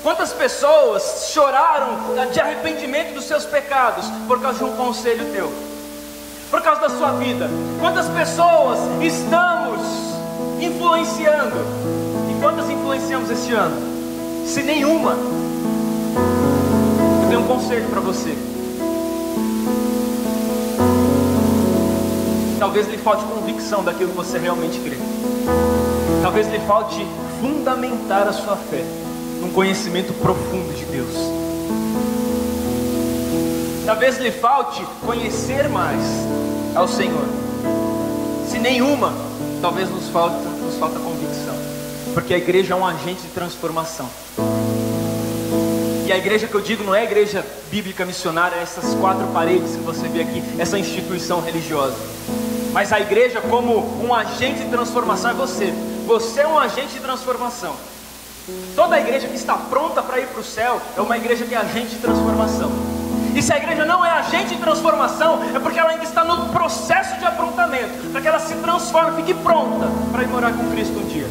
Quantas pessoas choraram de arrependimento dos seus pecados por causa de um conselho teu? Por causa da sua vida? Quantas pessoas estamos influenciando? E quantas influenciamos este ano? Se nenhuma, eu tenho um conselho para você. Talvez lhe falte convicção daquilo que você realmente crê. Talvez lhe falte fundamentar a sua fé num conhecimento profundo de Deus. Talvez lhe falte conhecer mais ao Senhor. Se nenhuma, talvez nos falta convicção. Porque a igreja é um agente de transformação. E a igreja que eu digo não é a igreja bíblica missionária, essas quatro paredes que você vê aqui, essa instituição religiosa. Mas a igreja como um agente de transformação é você. Você é um agente de transformação. Toda igreja que está pronta para ir para o céu é uma igreja que é agente de transformação. E se a igreja não é agente de transformação, é porque ela ainda está no processo de aprontamento, para que ela se transforme, fique pronta para ir morar com Cristo um dia.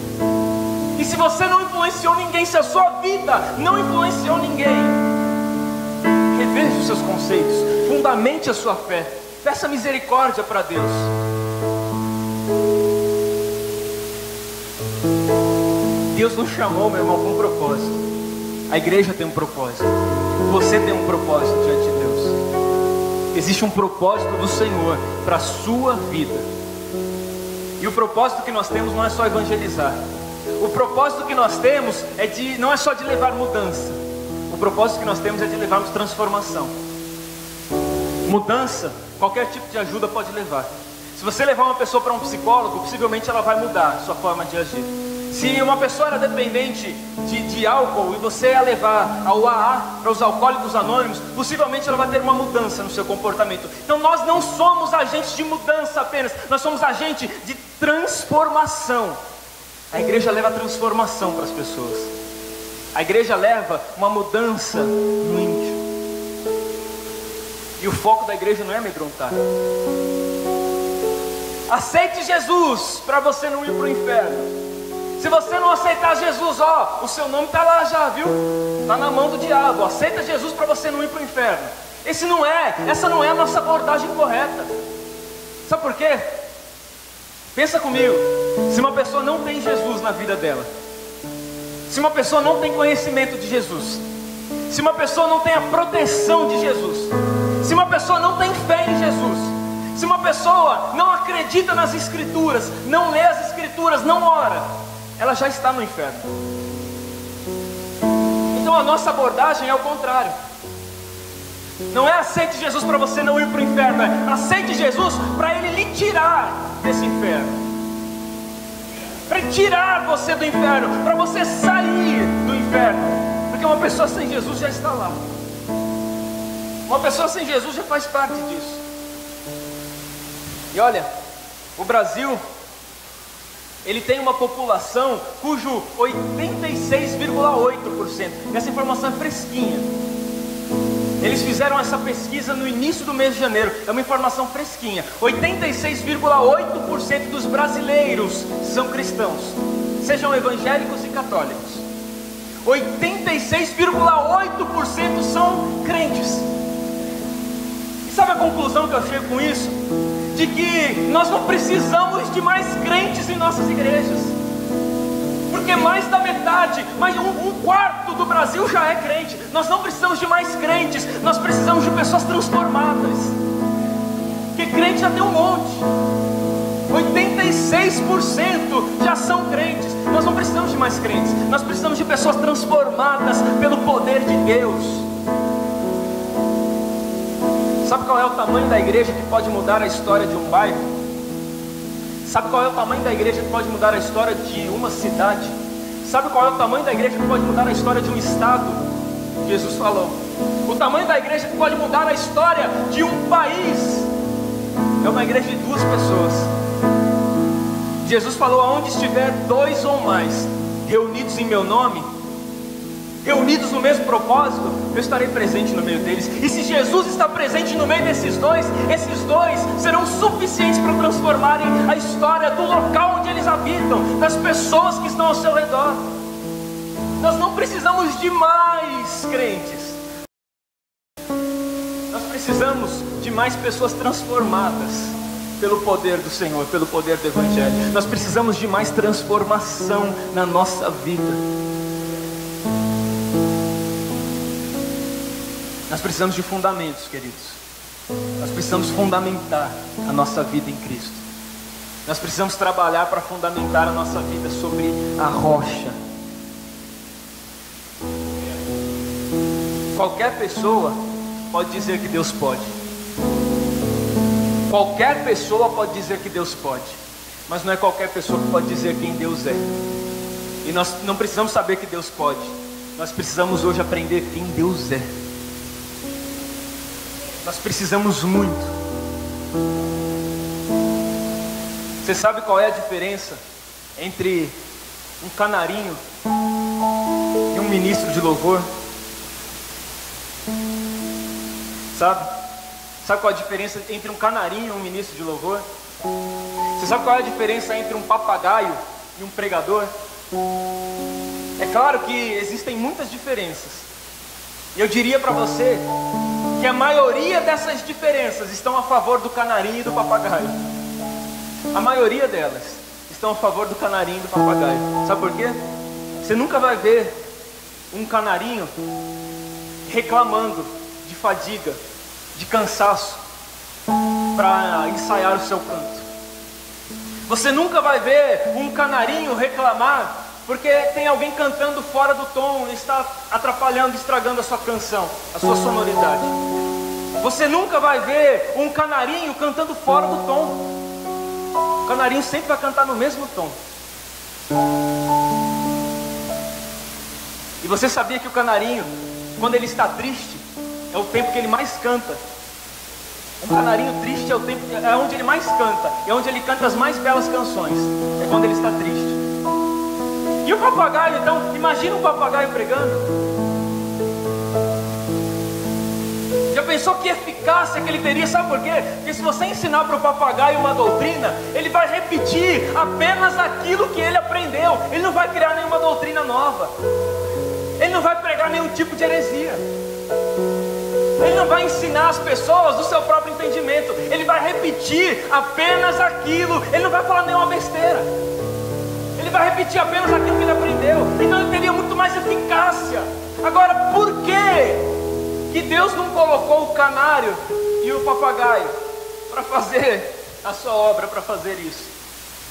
E se você não influenciou ninguém, se a sua vida não influenciou ninguém, reveja os seus conceitos, fundamente a sua fé, peça misericórdia para Deus. Deus nos chamou, meu irmão, com um propósito. A igreja tem um propósito. Você tem um propósito diante de Deus. Existe um propósito do Senhor para a sua vida. E o propósito que nós temos não é só evangelizar. O propósito que nós temos não é só de levar mudança. O propósito que nós temos é de levarmos transformação. Mudança, qualquer tipo de ajuda pode levar. Se você levar uma pessoa para um psicólogo, possivelmente ela vai mudar a sua forma de agir. Se uma pessoa era dependente de álcool e você a levar ao AA, para os alcoólicos anônimos, possivelmente ela vai ter uma mudança no seu comportamento. Então nós não somos agentes de mudança apenas, nós somos agentes de transformação. A igreja leva transformação para as pessoas. A igreja leva uma mudança no íntimo. E o foco da igreja não é amedrontar. Aceite Jesus para você não ir para o inferno. Se você não aceitar Jesus, o seu nome está lá já, viu? Está na mão do diabo. Aceita Jesus para você não ir para o inferno. Essa não é a nossa abordagem correta. Sabe por quê? Pensa comigo. Se uma pessoa não tem Jesus na vida dela, se uma pessoa não tem conhecimento de Jesus, se uma pessoa não tem a proteção de Jesus, se uma pessoa não tem fé em Jesus, se uma pessoa não acredita nas Escrituras, não lê as Escrituras, não ora, ela já está no inferno. Então a nossa abordagem é o contrário. Não é aceite Jesus para você não ir para o inferno, é aceite Jesus para Ele lhe tirar desse inferno, para tirar você do inferno, para você sair do inferno. Porque uma pessoa sem Jesus já está lá. Uma pessoa sem Jesus já faz parte disso. E olha, o Brasil, ele tem uma população cujo 86,8%, essa informação é fresquinha. Eles fizeram essa pesquisa no início do mês de janeiro, é uma informação fresquinha. 86,8% dos brasileiros são cristãos, sejam evangélicos e católicos. 86,8% são crentes. E sabe a conclusão que eu chego com isso? De que nós não precisamos de mais crentes em nossas igrejas, porque mais da metade, um quarto do Brasil já é crente. Nós não precisamos de mais crentes, nós precisamos de pessoas transformadas, porque crente já tem um monte. 86% já são crentes. Nós não precisamos de mais crentes, nós precisamos de pessoas transformadas pelo poder de Deus. Sabe qual é o tamanho da igreja que pode mudar a história de um bairro? Sabe qual é o tamanho da igreja que pode mudar a história de uma cidade? Sabe qual é o tamanho da igreja que pode mudar a história de um estado? Jesus falou. O tamanho da igreja que pode mudar a história de um país é uma igreja de 2 pessoas. Jesus falou: aonde estiver 2 ou mais reunidos em meu nome, reunidos no mesmo propósito, eu estarei presente no meio deles. E se Jesus está presente no meio desses dois, esses dois serão suficientes para transformarem a história do local onde eles habitam, das pessoas que estão ao seu redor. Nós não precisamos de mais crentes, nós precisamos de mais pessoas transformadas pelo poder do Senhor, pelo poder do Evangelho. Nós precisamos de mais transformação na nossa vida. Nós precisamos de fundamentos, queridos. Nós precisamos fundamentar a nossa vida em Cristo. Nós precisamos trabalhar para fundamentar a nossa vida sobre a rocha. Qualquer pessoa pode dizer que Deus pode. Qualquer pessoa pode dizer que Deus pode. Mas não é qualquer pessoa que pode dizer quem Deus é. E nós não precisamos saber que Deus pode. Nós precisamos hoje aprender quem Deus é. Nós precisamos muito. Você sabe qual é a diferença entre um canarinho e um ministro de louvor? Sabe? Sabe qual é a diferença entre um canarinho e um ministro de louvor? Você sabe qual é a diferença entre um papagaio e um pregador? É claro que existem muitas diferenças. E eu diria para você que a maioria dessas diferenças estão a favor do canarinho e do papagaio. A maioria delas estão a favor do canarinho e do papagaio. Sabe por quê? Você nunca vai ver um canarinho reclamando de fadiga, de cansaço, para ensaiar o seu canto. Você nunca vai ver um canarinho reclamar porque tem alguém cantando fora do tom, está atrapalhando, estragando a sua canção, a sua sonoridade. Você nunca vai ver um canarinho cantando fora do tom. O canarinho sempre vai cantar no mesmo tom. E você sabia que o canarinho, quando ele está triste, é o tempo que ele mais canta. Um canarinho triste é onde ele mais canta, é onde ele canta as mais belas canções, é quando ele está triste. E o papagaio, então, imagina um papagaio pregando. Já pensou que eficácia que ele teria? Sabe por quê? Porque se você ensinar para o papagaio uma doutrina, ele vai repetir apenas aquilo que ele aprendeu. Ele não vai criar nenhuma doutrina nova. Ele não vai pregar nenhum tipo de heresia. Ele não vai ensinar as pessoas do seu próprio entendimento. Ele vai repetir apenas aquilo. Ele não vai falar nenhuma besteira. Ele vai repetir apenas aquilo que ele aprendeu. Então ele teria muito mais eficácia. Agora, por que Deus não colocou o canário e o papagaio para fazer a sua obra, para fazer isso?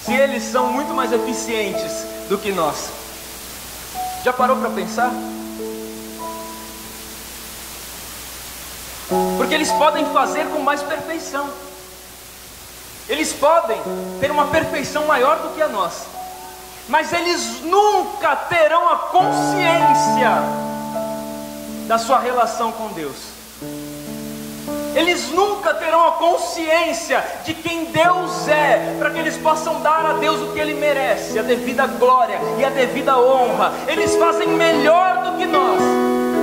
Se eles são muito mais eficientes do que nós. Já parou para pensar? Porque eles podem fazer com mais perfeição. Eles podem ter uma perfeição maior do que a nossa. Mas eles nunca terão a consciência da sua relação com Deus. Eles nunca terão a consciência de quem Deus é, para que eles possam dar a Deus o que Ele merece, a devida glória e a devida honra. Eles fazem melhor do que nós,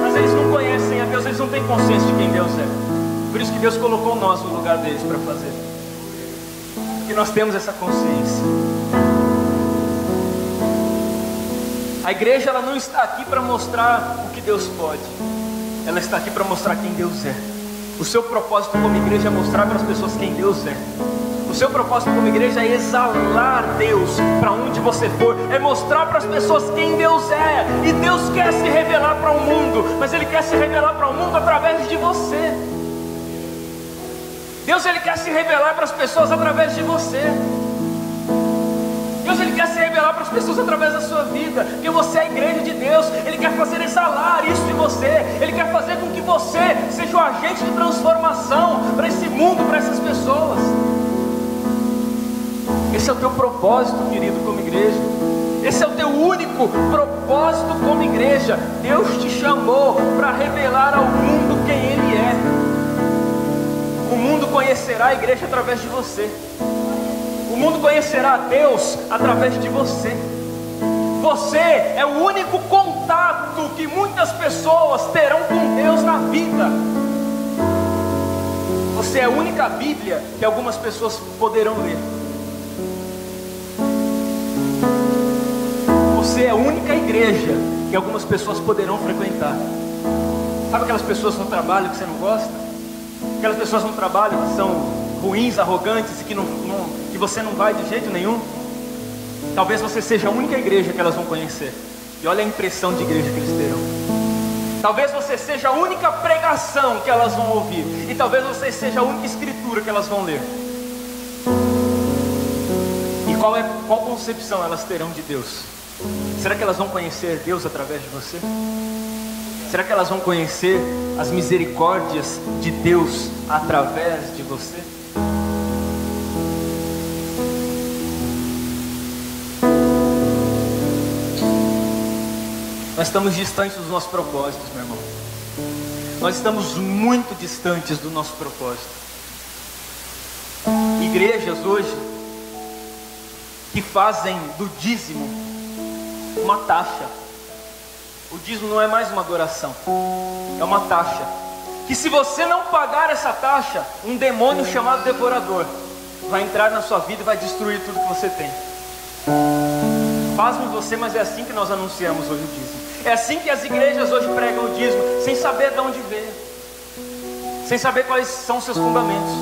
mas eles não conhecem a Deus, eles não têm consciência de quem Deus é. Por isso que Deus colocou nós no lugar deles para fazer, porque nós temos essa consciência. A igreja, ela não está aqui para mostrar o que Deus pode, ela está aqui para mostrar quem Deus é. O seu propósito como igreja é mostrar para as pessoas quem Deus é. O seu propósito como igreja é exalar Deus para onde você for, é mostrar para as pessoas quem Deus é. E Deus quer se revelar para o mundo, mas Ele quer se revelar para o mundo através de você. Deus, Ele quer se revelar para as pessoas através de você. Deus, Ele quer se revelar para as pessoas através da sua vida, porque você é a igreja de Deus. Ele quer fazer exalar isso de você. Ele quer fazer com que você seja o agente de transformação para esse mundo, para essas pessoas. Esse é o teu propósito, querido, como igreja. Esse é o teu único propósito como igreja. Deus te chamou para revelar ao mundo quem Ele é. O mundo conhecerá a igreja através de você. O mundo conhecerá a Deus através de você. Você é o único contato que muitas pessoas terão com Deus na vida. Você é a única Bíblia que algumas pessoas poderão ler. Você é a única igreja que algumas pessoas poderão frequentar. Sabe aquelas pessoas no trabalho que você não gosta? Aquelas pessoas no trabalho que são ruins, arrogantes e que você não vai de jeito nenhum? Talvez você seja a única igreja que elas vão conhecer. E olha a impressão de igreja que eles terão. Talvez você seja a única pregação que elas vão ouvir. E talvez você seja a única escritura que elas vão ler. E qual concepção elas terão de Deus? Será que elas vão conhecer Deus através de você? Será que elas vão conhecer as misericórdias de Deus através de você? Nós estamos distantes dos nossos propósitos, meu irmão. Nós estamos muito distantes do nosso propósito. Igrejas hoje que fazem do dízimo uma taxa. O dízimo não é mais uma adoração, é uma taxa. Que se você não pagar essa taxa, um demônio chamado devorador vai entrar na sua vida e vai destruir tudo que você tem. Pasme você, mas é assim que nós anunciamos hoje o dízimo. É assim que as igrejas hoje pregam o dízimo, sem saber de onde veio, sem saber quais são os seus fundamentos.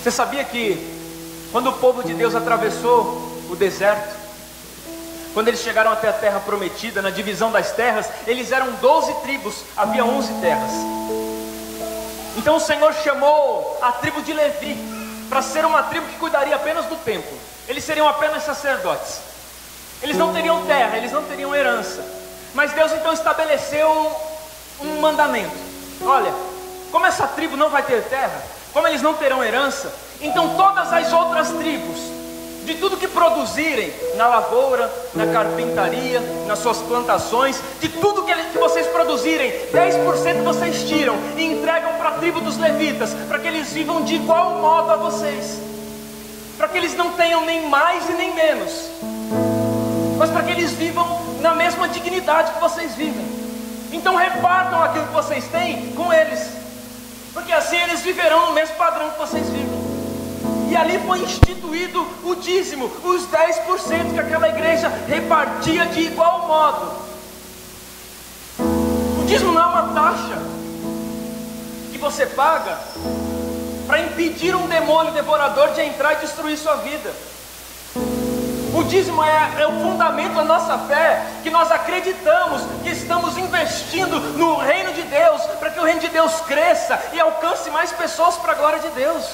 Você sabia que quando o povo de Deus atravessou o deserto, quando eles chegaram até a terra prometida, na divisão das terras, eles eram 12 tribos, havia 11 terras. Então o Senhor chamou a tribo de Levi para ser uma tribo que cuidaria apenas do templo. Eles seriam apenas sacerdotes. Eles não teriam terra, eles não teriam herança. Mas Deus então estabeleceu um mandamento. Olha, como essa tribo não vai ter terra, como eles não terão herança, então todas as outras tribos, de tudo que produzirem na lavoura, na carpintaria, nas suas plantações, de tudo que vocês produzirem, 10% vocês tiram e entregam para a tribo dos levitas, para que eles vivam de igual modo a vocês, para que eles não tenham nem mais e nem menos, mas para que eles vivam na mesma dignidade que vocês vivem. Então repartam aquilo que vocês têm com eles, porque assim eles viverão no mesmo padrão que vocês vivem. E ali foi instituído o dízimo, os 10% que aquela igreja repartia de igual modo. O dízimo não é uma taxa que você paga para impedir um demônio devorador de entrar e destruir sua vida. O dízimo é o fundamento da nossa fé, que nós acreditamos que estamos investindo no reino de Deus, para que o reino de Deus cresça e alcance mais pessoas para a glória de Deus.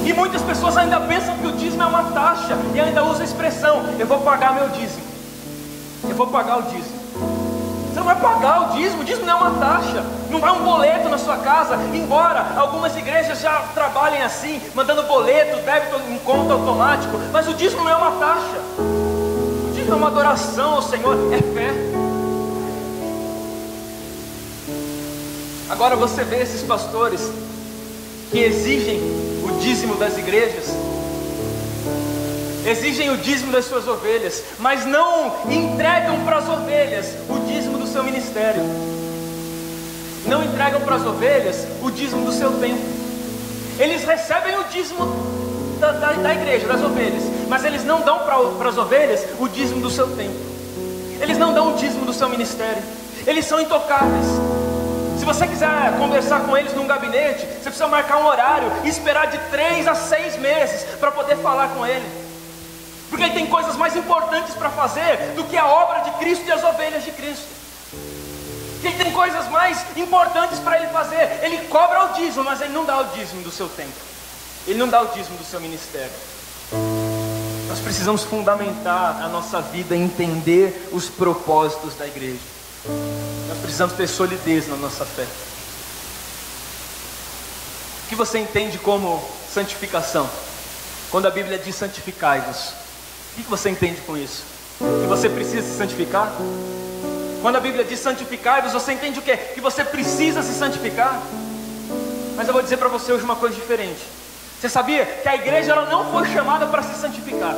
E muitas pessoas ainda pensam que o dízimo é uma taxa, e ainda usam a expressão: eu vou pagar meu dízimo, eu vou pagar o dízimo. Você não vai pagar o dízimo não é uma taxa, não vai um boleto na sua casa, embora algumas igrejas já trabalhem assim, mandando boleto, débito em conta automático, mas o dízimo não é uma taxa, o dízimo é uma adoração ao Senhor, é fé. Agora você vê esses pastores que exigem o dízimo das igrejas, exigem o dízimo das suas ovelhas, mas não entregam para as ovelhas o dízimo do seu ministério, não entregam para as ovelhas o dízimo do seu tempo. Eles recebem o dízimo da igreja, das ovelhas, mas eles não dão para as ovelhas o dízimo do seu tempo, eles não dão o dízimo do seu ministério. Eles são intocáveis. Se você quiser conversar com eles num gabinete, você precisa marcar um horário e esperar de 3 a 6 meses para poder falar com ele, porque ele tem coisas mais importantes para fazer do que a obra de Cristo e as ovelhas de Cristo. Ele tem coisas mais importantes para ele fazer. Ele cobra o dízimo, mas ele não dá o dízimo do seu tempo, ele não dá o dízimo do seu ministério. Nós precisamos fundamentar a nossa vida em entender os propósitos da igreja. Nós precisamos ter solidez na nossa fé. O que você entende como santificação? Quando a Bíblia diz santificai-vos, o que você entende com isso? Que você precisa se santificar? Quando a Bíblia diz santificai-vos, você entende o quê? Que você precisa se santificar? Mas eu vou dizer para você hoje uma coisa diferente. Você sabia que a igreja ela não foi chamada para se santificar,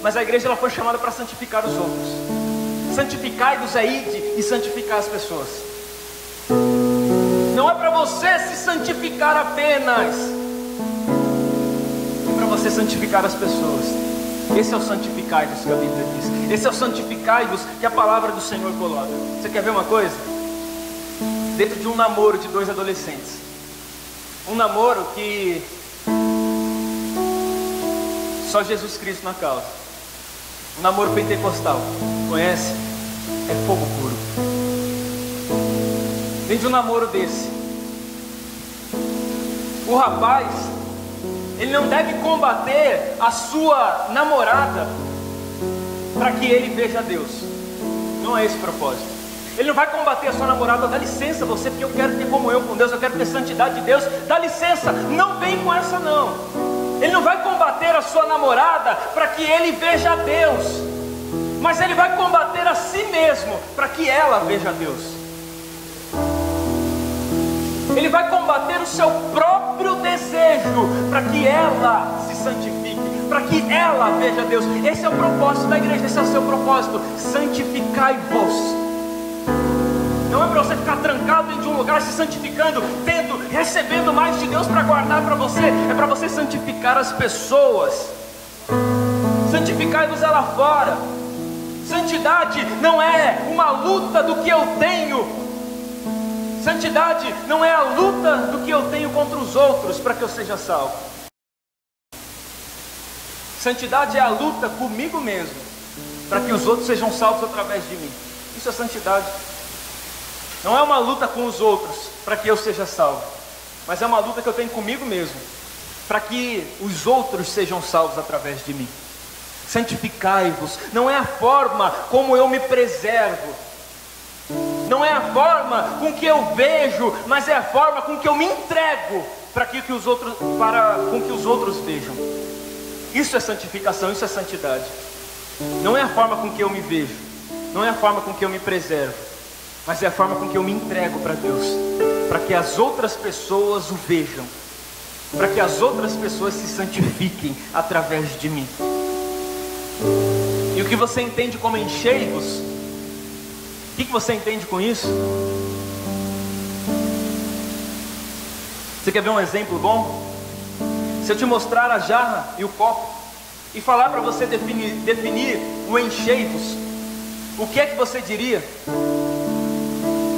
mas a igreja ela foi chamada para santificar os outros. Santificai-vos é ide e santificar as pessoas. Não é para você se santificar apenas, é para você santificar as pessoas. Esse é o santificai-vos que a Bíblia diz. Esse é o santificai-vos que a palavra do Senhor coloca. Você quer ver uma coisa? Dentro de um namoro de 2 adolescentes, um namoro que só Jesus Cristo na causa, um namoro pentecostal, conhece? É fogo puro. Dentro de um namoro desse, o rapaz, ele não deve combater a sua namorada para que ele veja Deus. Não é esse o propósito. Ele não vai combater a sua namorada: dá licença você, porque eu quero ter comunhão com Deus, eu quero ter santidade de Deus, dá licença, não vem com essa não. Ele não vai combater a sua namorada para que ele veja Deus, mas ele vai combater a si mesmo para que ela veja Deus. Ele vai combater o seu próprio desejo para que ela se santifique, para que ela veja Deus. Esse é o propósito da igreja, esse é o seu propósito: santificai-vos. Não é para você ficar trancado dentro de um lugar se santificando, recebendo mais de Deus para guardar para você. É para você santificar as pessoas. Santificai-vos lá fora. Santidade não é uma luta do que eu tenho. Santidade não é a luta do que eu tenho contra os outros para que eu seja salvo. Santidade é a luta comigo mesmo para que os outros sejam salvos através de mim. Isso é santidade. Não é uma luta com os outros para que eu seja salvo, mas é uma luta que eu tenho comigo mesmo para que os outros sejam salvos através de mim. santificai-vos. Não é a forma como eu me preservo, não é a forma com que eu vejo, mas é a forma com que eu me entrego para que os outros, com que os outros vejam. Isso é santificação, isso é santidade. Não é a forma com que eu me vejo, não é a forma com que eu me preservo, mas é a forma com que eu me entrego para Deus, para que as outras pessoas o vejam, para que as outras pessoas se santifiquem através de mim. E o que você entende como enchei-vos, o que você entende com isso? Você quer ver um exemplo bom? Se eu te mostrar a jarra e o copo e falar para você definir o enchei-vos, o que é que você diria?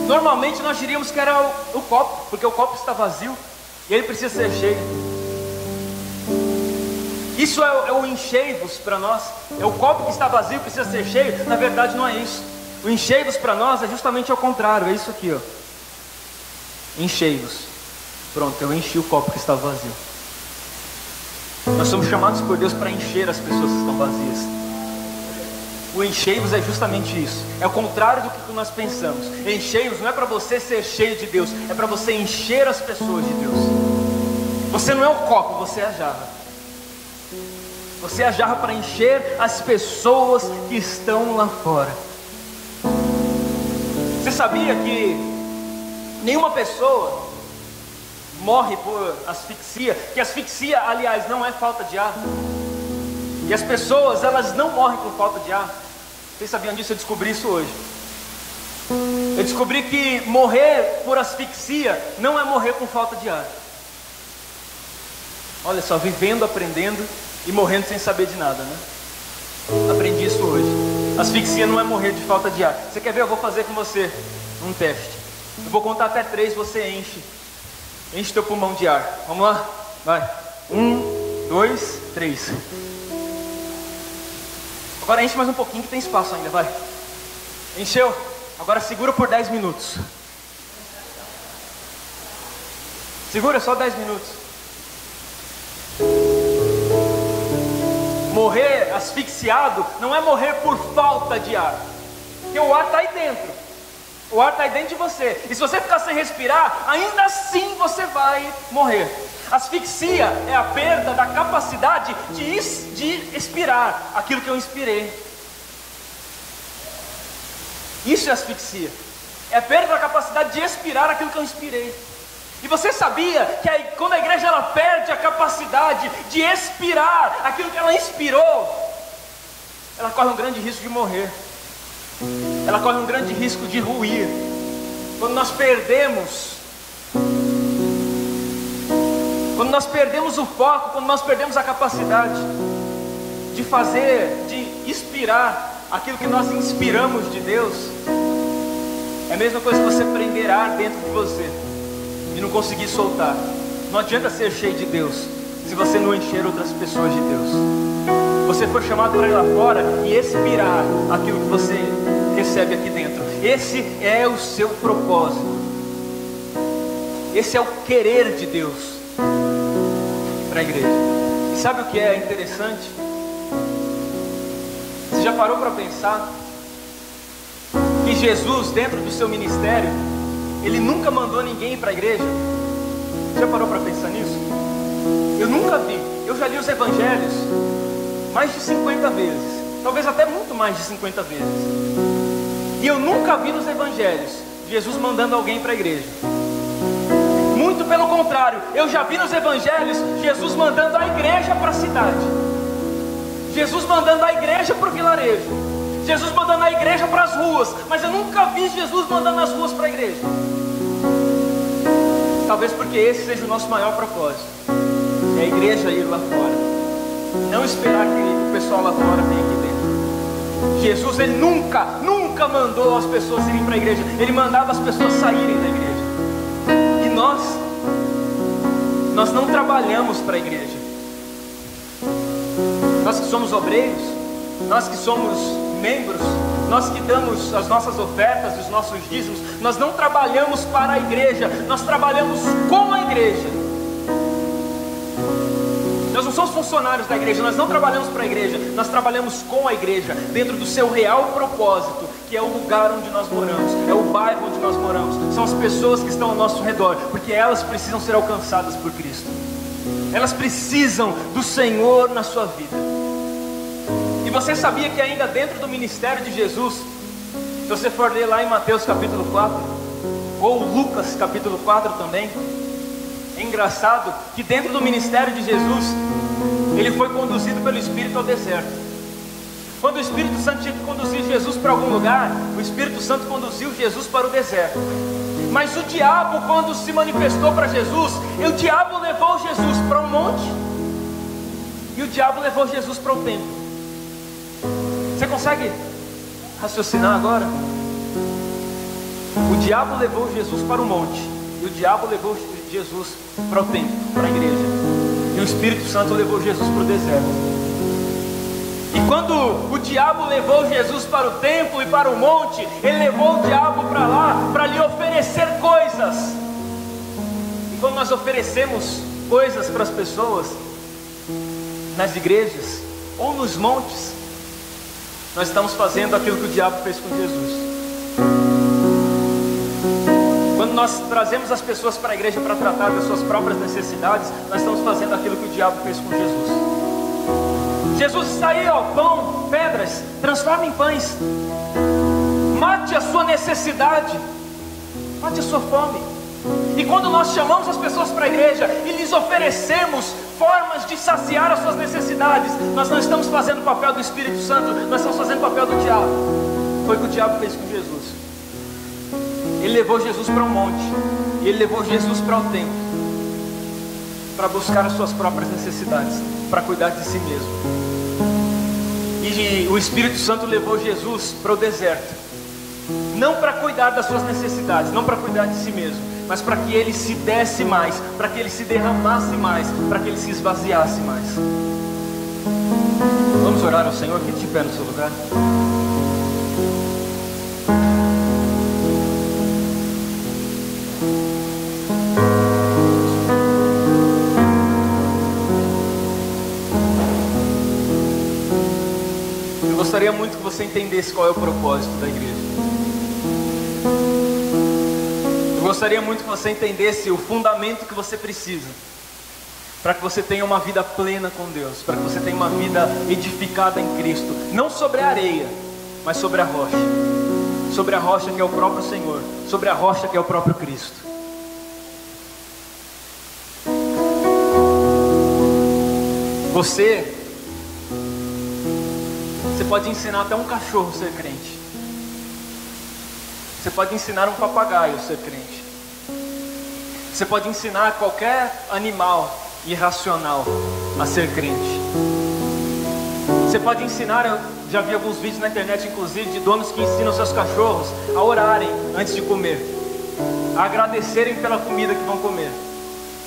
Normalmente nós diríamos que era o copo, porque o copo está vazio e ele precisa ser cheio. Isso é o enchei-vos para nós. É o copo que está vazio, precisa ser cheio. Na verdade não é isso. O enchei-vos para nós é justamente ao contrário. É isso aqui, ó. Enchei-vos. Pronto, eu enchi o copo que está vazio. Nós somos chamados por Deus para encher as pessoas que estão vazias. O enchei-vos é justamente isso. É o contrário do que nós pensamos. Enchei-vos não é para você ser cheio de Deus, é para você encher as pessoas de Deus. Você não é o copo, você é a jarra. Você é a jarra para encher as pessoas que estão lá fora. Você sabia que nenhuma pessoa morre por asfixia? Que asfixia, aliás, não é falta de ar. E as pessoas, elas não morrem por falta de ar. Vocês sabiam disso? Eu descobri isso hoje. Eu descobri que morrer por asfixia não é morrer com falta de ar. Olha só, vivendo, aprendendo e morrendo sem saber de nada, né? Aprendi isso hoje. Asfixia não é morrer de falta de ar. Você quer ver? Eu vou fazer com você um teste. Eu vou contar até 3, você enche teu pulmão de ar. Vamos lá? Vai. 1, 2, 3. Agora enche mais um pouquinho que tem espaço ainda, vai. Encheu? Agora segura por 10 minutos. Segura só 10 minutos. Morrer asfixiado não é morrer por falta de ar, porque o ar está aí dentro. O ar está aí dentro de você. E se você ficar sem respirar, ainda assim você vai morrer. Asfixia é a perda da capacidade de expirar aquilo que eu inspirei. Isso é asfixia. É a perda da capacidade de expirar aquilo que eu inspirei. E você sabia que quando a igreja ela perde a capacidade de expirar aquilo que ela inspirou, ela corre um grande risco de morrer. Ela corre um grande risco de ruir. Quando nós perdemos o foco, quando nós perdemos a capacidade de fazer, de inspirar aquilo que nós inspiramos de Deus, é a mesma coisa que você prender ar dentro de você e não conseguir soltar. Não adianta ser cheio de Deus se você não encher outras pessoas de Deus. Você foi chamado para ir lá fora e expirar aquilo que você recebe aqui dentro. Esse é o seu propósito. Esse é o querer de Deus para a igreja. E sabe o que é interessante? Você já parou para pensar que Jesus, dentro do seu ministério, Ele nunca mandou ninguém para a igreja? Você já parou para pensar nisso? Eu nunca vi. Eu já li os evangelhos mais de 50 vezes, talvez até muito mais de 50 vezes, e eu nunca vi nos evangelhos Jesus mandando alguém para a igreja. Muito pelo contrário, eu já vi nos evangelhos Jesus mandando a igreja para a cidade, Jesus mandando a igreja para o vilarejo, Jesus mandando a igreja para as ruas, mas eu nunca vi Jesus mandando as ruas para a igreja. Talvez porque esse seja o nosso maior propósito, é a igreja ir lá fora, não esperar que o pessoal lá fora venha aqui dentro. Jesus, Ele nunca mandou as pessoas irem para a igreja, Ele mandava as pessoas saírem da igreja. E nós não trabalhamos para a igreja. Nós que somos obreiros, nós que somos membros, nós que damos as nossas ofertas, os nossos dízimos, nós não trabalhamos para a igreja, nós trabalhamos com a igreja. Nós não somos somos funcionários da igreja, nós não trabalhamos para a igreja, nós trabalhamos com a igreja, dentro do seu real propósito, que é o lugar onde nós moramos, é o bairro onde nós moramos, são as pessoas que estão ao nosso redor, porque elas precisam ser alcançadas por Cristo, elas precisam do Senhor na sua vida. E você sabia que ainda dentro do ministério de Jesus, se você for ler lá em Mateus capítulo 4, ou Lucas capítulo 4 também, é engraçado que dentro do ministério de Jesus, ele foi conduzido pelo Espírito ao deserto. Quando o Espírito Santo tinha que conduzir Jesus para algum lugar, o Espírito Santo conduziu Jesus para o deserto. Mas o diabo, quando se manifestou para Jesus, o diabo levou Jesus para um monte, e o diabo levou Jesus para o templo. Você consegue raciocinar agora? O diabo levou Jesus para o monte, e o diabo levou Jesus para o templo, para a igreja, e o Espírito Santo levou Jesus para o deserto. E quando o diabo levou Jesus para o templo e para o monte, ele levou o diabo para lá, para lhe oferecer coisas. E quando nós oferecemos coisas para as pessoas, nas igrejas, ou nos montes, nós estamos fazendo aquilo que o diabo fez com Jesus. Quando nós trazemos as pessoas para a igreja para tratar das suas próprias necessidades, nós estamos fazendo aquilo que o diabo fez com Jesus. Jesus está aí, ó, pão, pedras, transforma em pães. Mate a sua necessidade, mate a sua fome. E quando nós chamamos as pessoas para a igreja e lhes oferecemos formas de saciar as suas necessidades, nós não estamos fazendo o papel do Espírito Santo, nós estamos fazendo o papel do diabo. Foi o que o diabo fez com Jesus. Ele levou Jesus para um monte, e ele levou Jesus para o templo, para buscar as suas próprias necessidades, para cuidar de si mesmo. E o Espírito Santo levou Jesus para o deserto, não para cuidar das suas necessidades, não para cuidar de si mesmo, mas para que ele se desse mais, para que ele se derramasse mais, para que ele se esvaziasse mais. Vamos orar ao Senhor? Fique de pé no seu lugar. Eu gostaria muito que você entendesse qual é o propósito da igreja. Eu gostaria muito que você entendesse o fundamento que você precisa para que você tenha uma vida plena com Deus, para que você tenha uma vida edificada em Cristo, não sobre a areia, mas sobre a rocha que é o próprio Senhor, sobre a rocha que é o próprio Cristo. Você pode ensinar até um cachorro a ser crente. Você pode ensinar um papagaio a ser crente. Você pode ensinar qualquer animal irracional a ser crente. Você pode ensinar, eu já vi alguns vídeos na internet, inclusive, de donos que ensinam seus cachorros a orarem antes de comer, a agradecerem pela comida que vão comer.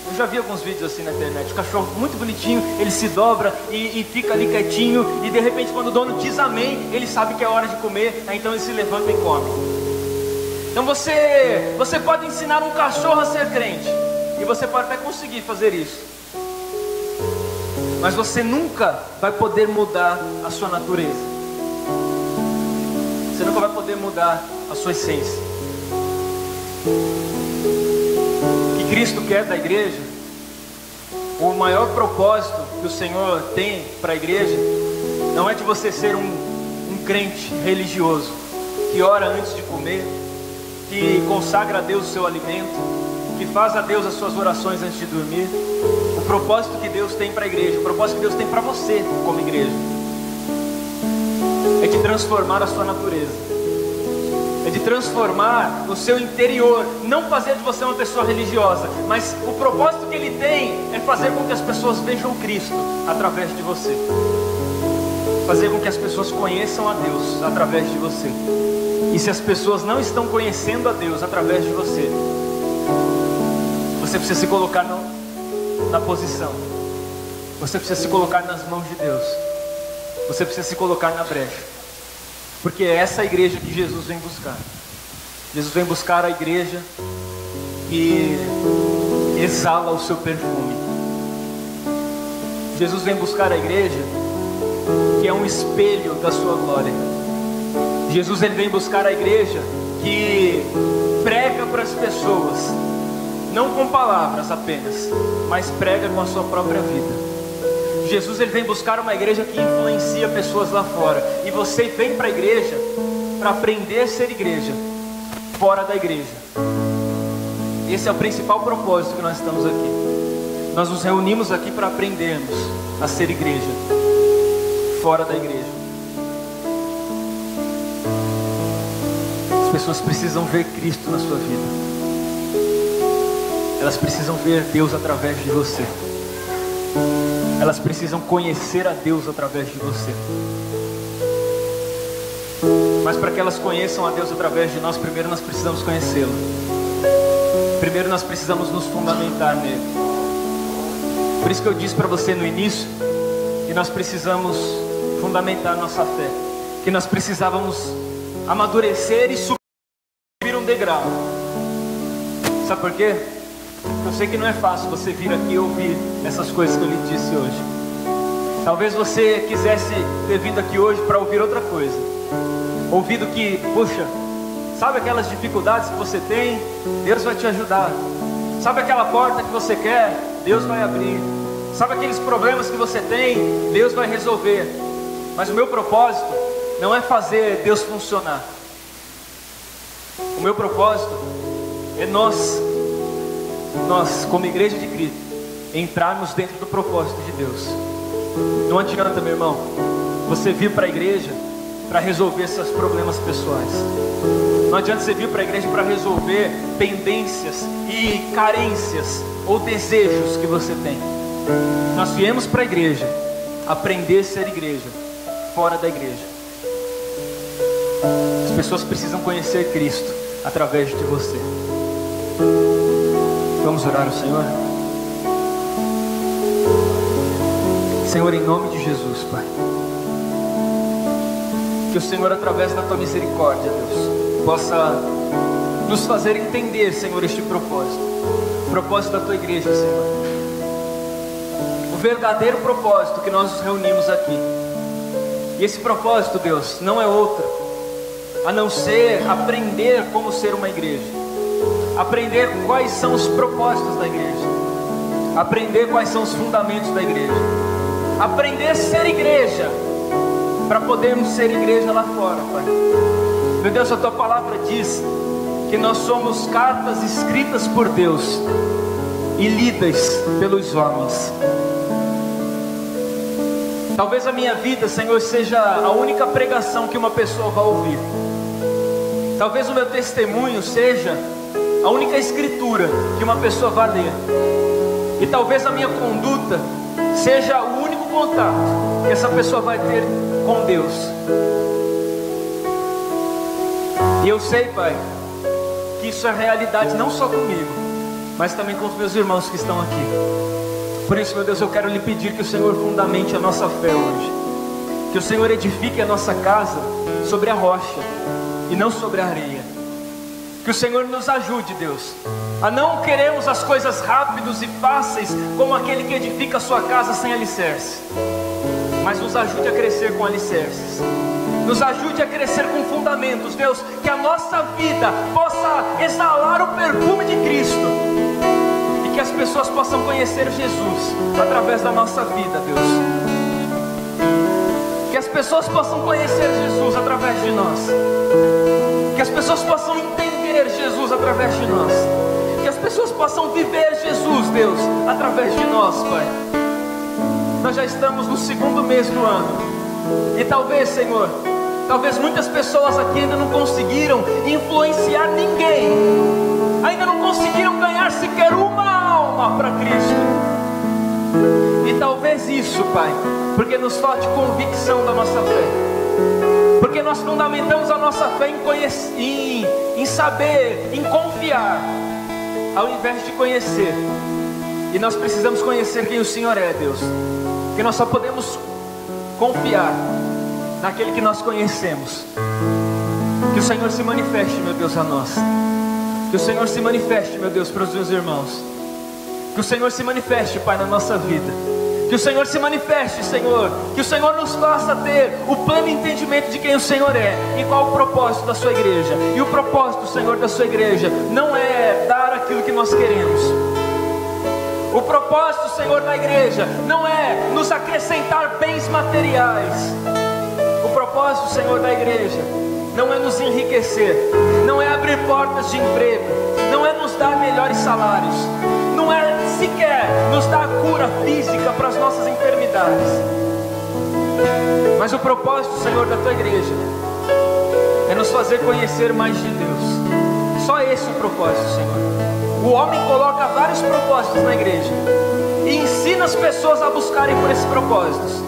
Eu já vi alguns vídeos assim na internet, o cachorro muito bonitinho, ele se dobra e fica ali quietinho, e de repente quando o dono diz amém, ele sabe que é hora de comer, aí então ele se levanta e come. Então você pode ensinar um cachorro a ser crente, e você pode até conseguir fazer isso, mas você nunca vai poder mudar a sua natureza, você nunca vai poder mudar a sua essência. Cristo quer da igreja, o maior propósito que o Senhor tem para a igreja, não é de você ser um crente religioso, que ora antes de comer, que consagra a Deus o seu alimento, que faz a Deus as suas orações antes de dormir. O propósito que Deus tem para a igreja, o propósito que Deus tem para você como igreja, é de transformar a sua natureza, é de transformar o seu interior, não fazer de você uma pessoa religiosa, mas o propósito que ele tem é fazer com que as pessoas vejam Cristo através de você, fazer com que as pessoas conheçam a Deus através de você. E se as pessoas não estão conhecendo a Deus através de você, você precisa se colocar na posição, você precisa se colocar nas mãos de Deus, você precisa se colocar na brecha. Porque é essa igreja que Jesus vem buscar. Jesus vem buscar a igreja que exala o seu perfume. Jesus vem buscar a igreja, que é um espelho da sua glória. Jesus, ele vem buscar a igreja que prega para as pessoas, não com palavras apenas, mas prega com a sua própria vida. Jesus, ele vem buscar uma igreja que influencia pessoas lá fora. E você vem para a igreja para aprender a ser igreja fora da igreja. Esse é o principal propósito que nós estamos aqui. Nós nos reunimos aqui para aprendermos a ser igreja fora da igreja. As pessoas precisam ver Cristo na sua vida. Elas precisam ver Deus através de você. Elas precisam conhecer a Deus através de você. Mas para que elas conheçam a Deus através de nós, primeiro nós precisamos conhecê-lo. Primeiro nós precisamos nos fundamentar nele. Por isso que eu disse para você no início que nós precisamos fundamentar nossa fé, que nós precisávamos amadurecer e subir um degrau. Sabe por quê? Eu sei que não é fácil você vir aqui e ouvir essas coisas que eu lhe disse hoje. Talvez você quisesse ter vindo aqui hoje para ouvir outra coisa. Ouvido que, puxa, sabe aquelas dificuldades que você tem? Deus vai te ajudar. Sabe aquela porta que você quer? Deus vai abrir. Sabe aqueles problemas que você tem? Deus vai resolver. Mas o meu propósito não é fazer Deus funcionar. O meu propósito é nós, como igreja de Cristo, entrarmos dentro do propósito de Deus. Não adianta, meu irmão, você vir para a igreja para resolver seus problemas pessoais. Não adianta você vir para a igreja para resolver pendências e carências ou desejos que você tem. Nós viemos para a igreja aprender a ser igreja fora da igreja. As pessoas precisam conhecer Cristo através de você. Vamos orar ao Senhor? Senhor, em nome de Jesus, Pai, que o Senhor, através da Tua misericórdia, Deus, possa nos fazer entender, Senhor, este propósito, o propósito da Tua igreja, Senhor, o verdadeiro propósito que nós nos reunimos aqui. E esse propósito, Deus, não é outro a não ser aprender como ser uma igreja, aprender quais são os propósitos da igreja, aprender quais são os fundamentos da igreja, aprender a ser igreja, para podermos ser igreja lá fora, Pai. Meu Deus, a Tua palavra diz que nós somos cartas escritas por Deus e lidas pelos homens. Talvez a minha vida, Senhor, seja a única pregação que uma pessoa vai ouvir. Talvez o meu testemunho seja a única escritura que uma pessoa vai ler. E talvez a minha conduta seja o único contato que essa pessoa vai ter com Deus. E eu sei, Pai, que isso é realidade não só comigo, mas também com os meus irmãos que estão aqui. Por isso, meu Deus, eu quero lhe pedir que o Senhor fundamente a nossa fé hoje, que o Senhor edifique a nossa casa sobre a rocha e não sobre a areia. Que o Senhor nos ajude, Deus, a não queremos as coisas rápidas e fáceis como aquele que edifica a sua casa sem alicerce, mas nos ajude a crescer com alicerces, nos ajude a crescer com fundamentos, Deus, que a nossa vida possa exalar o perfume de Cristo e que as pessoas possam conhecer Jesus através da nossa vida, Deus, que as pessoas possam conhecer Jesus através de nós, que as pessoas possam entender Jesus através de nós, que as pessoas possam viver Jesus, Deus, através de nós, Pai. Nós já estamos no segundo mês do ano, e talvez, Senhor, talvez muitas pessoas aqui ainda não conseguiram influenciar ninguém, ainda não conseguiram ganhar sequer uma alma para Cristo. E talvez isso, Pai, porque nos falte convicção da nossa fé, porque nós fundamentamos a nossa fé em saber, em confiar, ao invés de conhecer. E nós precisamos conhecer quem o Senhor é, Deus, porque nós só podemos confiar naquele que nós conhecemos. Que o Senhor se manifeste, meu Deus, a nós. Que o Senhor se manifeste, meu Deus, para os meus irmãos. Que o Senhor se manifeste, Pai, na nossa vida. Que o Senhor se manifeste, Senhor. Que o Senhor nos faça ter o pleno entendimento de quem o Senhor é e qual o propósito da sua igreja. E o propósito, Senhor, da sua igreja não é dar aquilo que nós queremos. O propósito, Senhor, da igreja não é nos acrescentar bens materiais. O propósito, Senhor, da igreja não é nos enriquecer, não é abrir portas de emprego, não é nos dar melhores salários, não é sequer nos dar cura física para as nossas enfermidades. Mas o propósito, Senhor, da tua igreja é nos fazer conhecer mais de Deus. Só esse é o propósito, Senhor. O homem coloca vários propósitos na igreja e ensina as pessoas a buscarem por esses propósitos.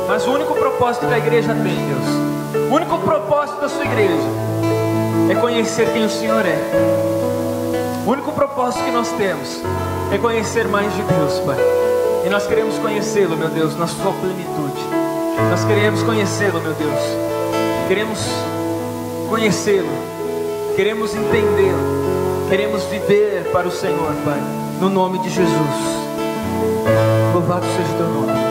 Mas o único propósito que a igreja tem, Deus, o único propósito da sua igreja é conhecer quem o Senhor é. O único propósito que nós temos é conhecer mais de Deus, Pai. E nós queremos conhecê-lo, meu Deus, na sua plenitude. Nós queremos conhecê-lo, meu Deus. Queremos conhecê-lo, queremos entendê-lo, queremos viver para o Senhor, Pai. No nome de Jesus. Louvado seja o teu nome, Deus.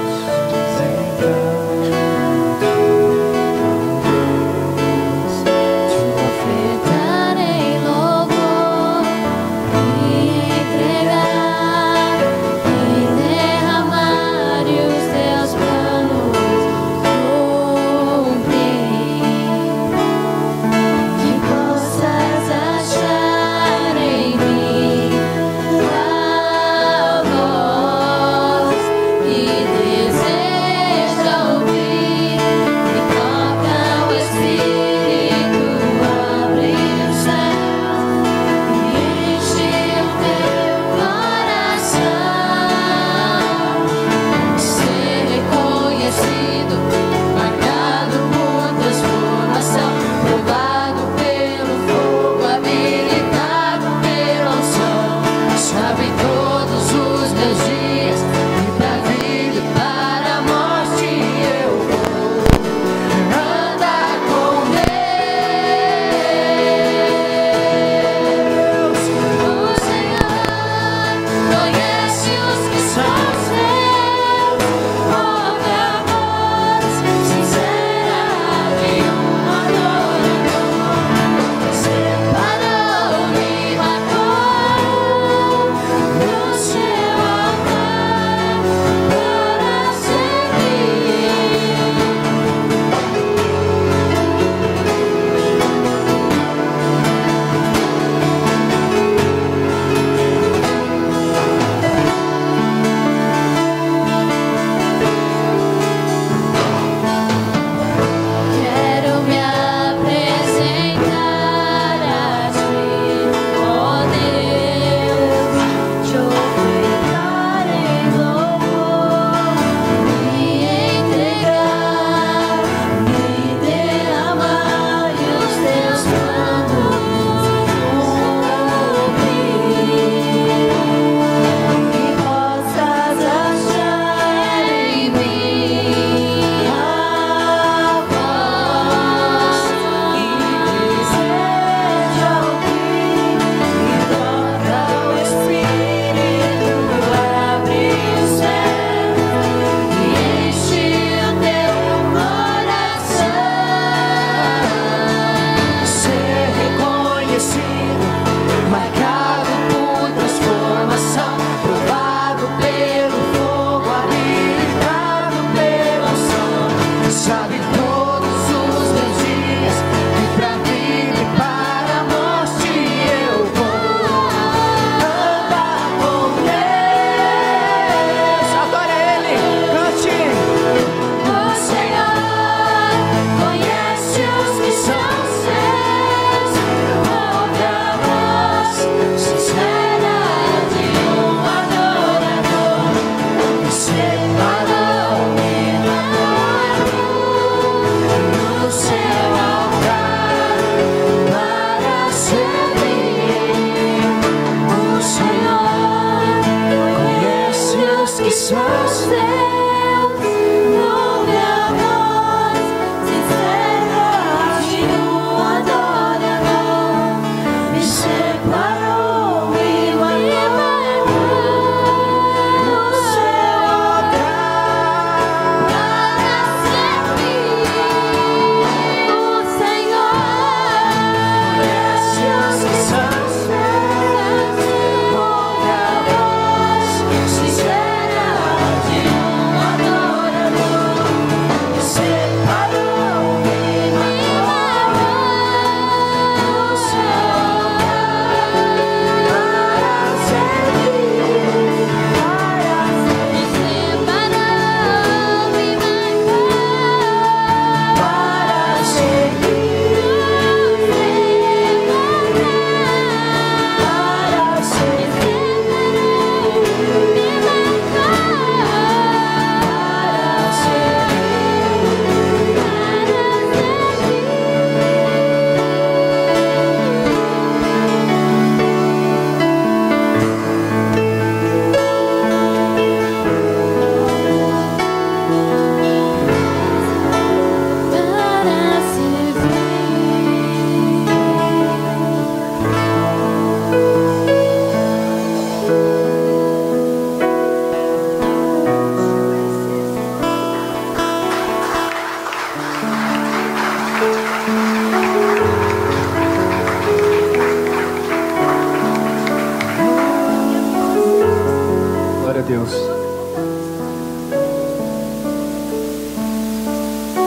Glória a Deus.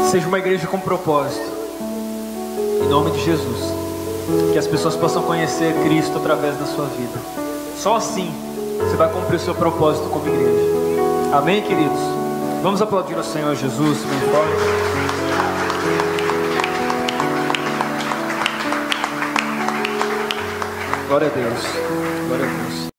Seja uma igreja com propósito. Em nome de Jesus. Que as pessoas possam conhecer Cristo através da sua vida. Só assim você vai cumprir o seu propósito como igreja. Amém, queridos? Vamos aplaudir ao Senhor Jesus bem forte. Glória a Deus. Glória a Deus.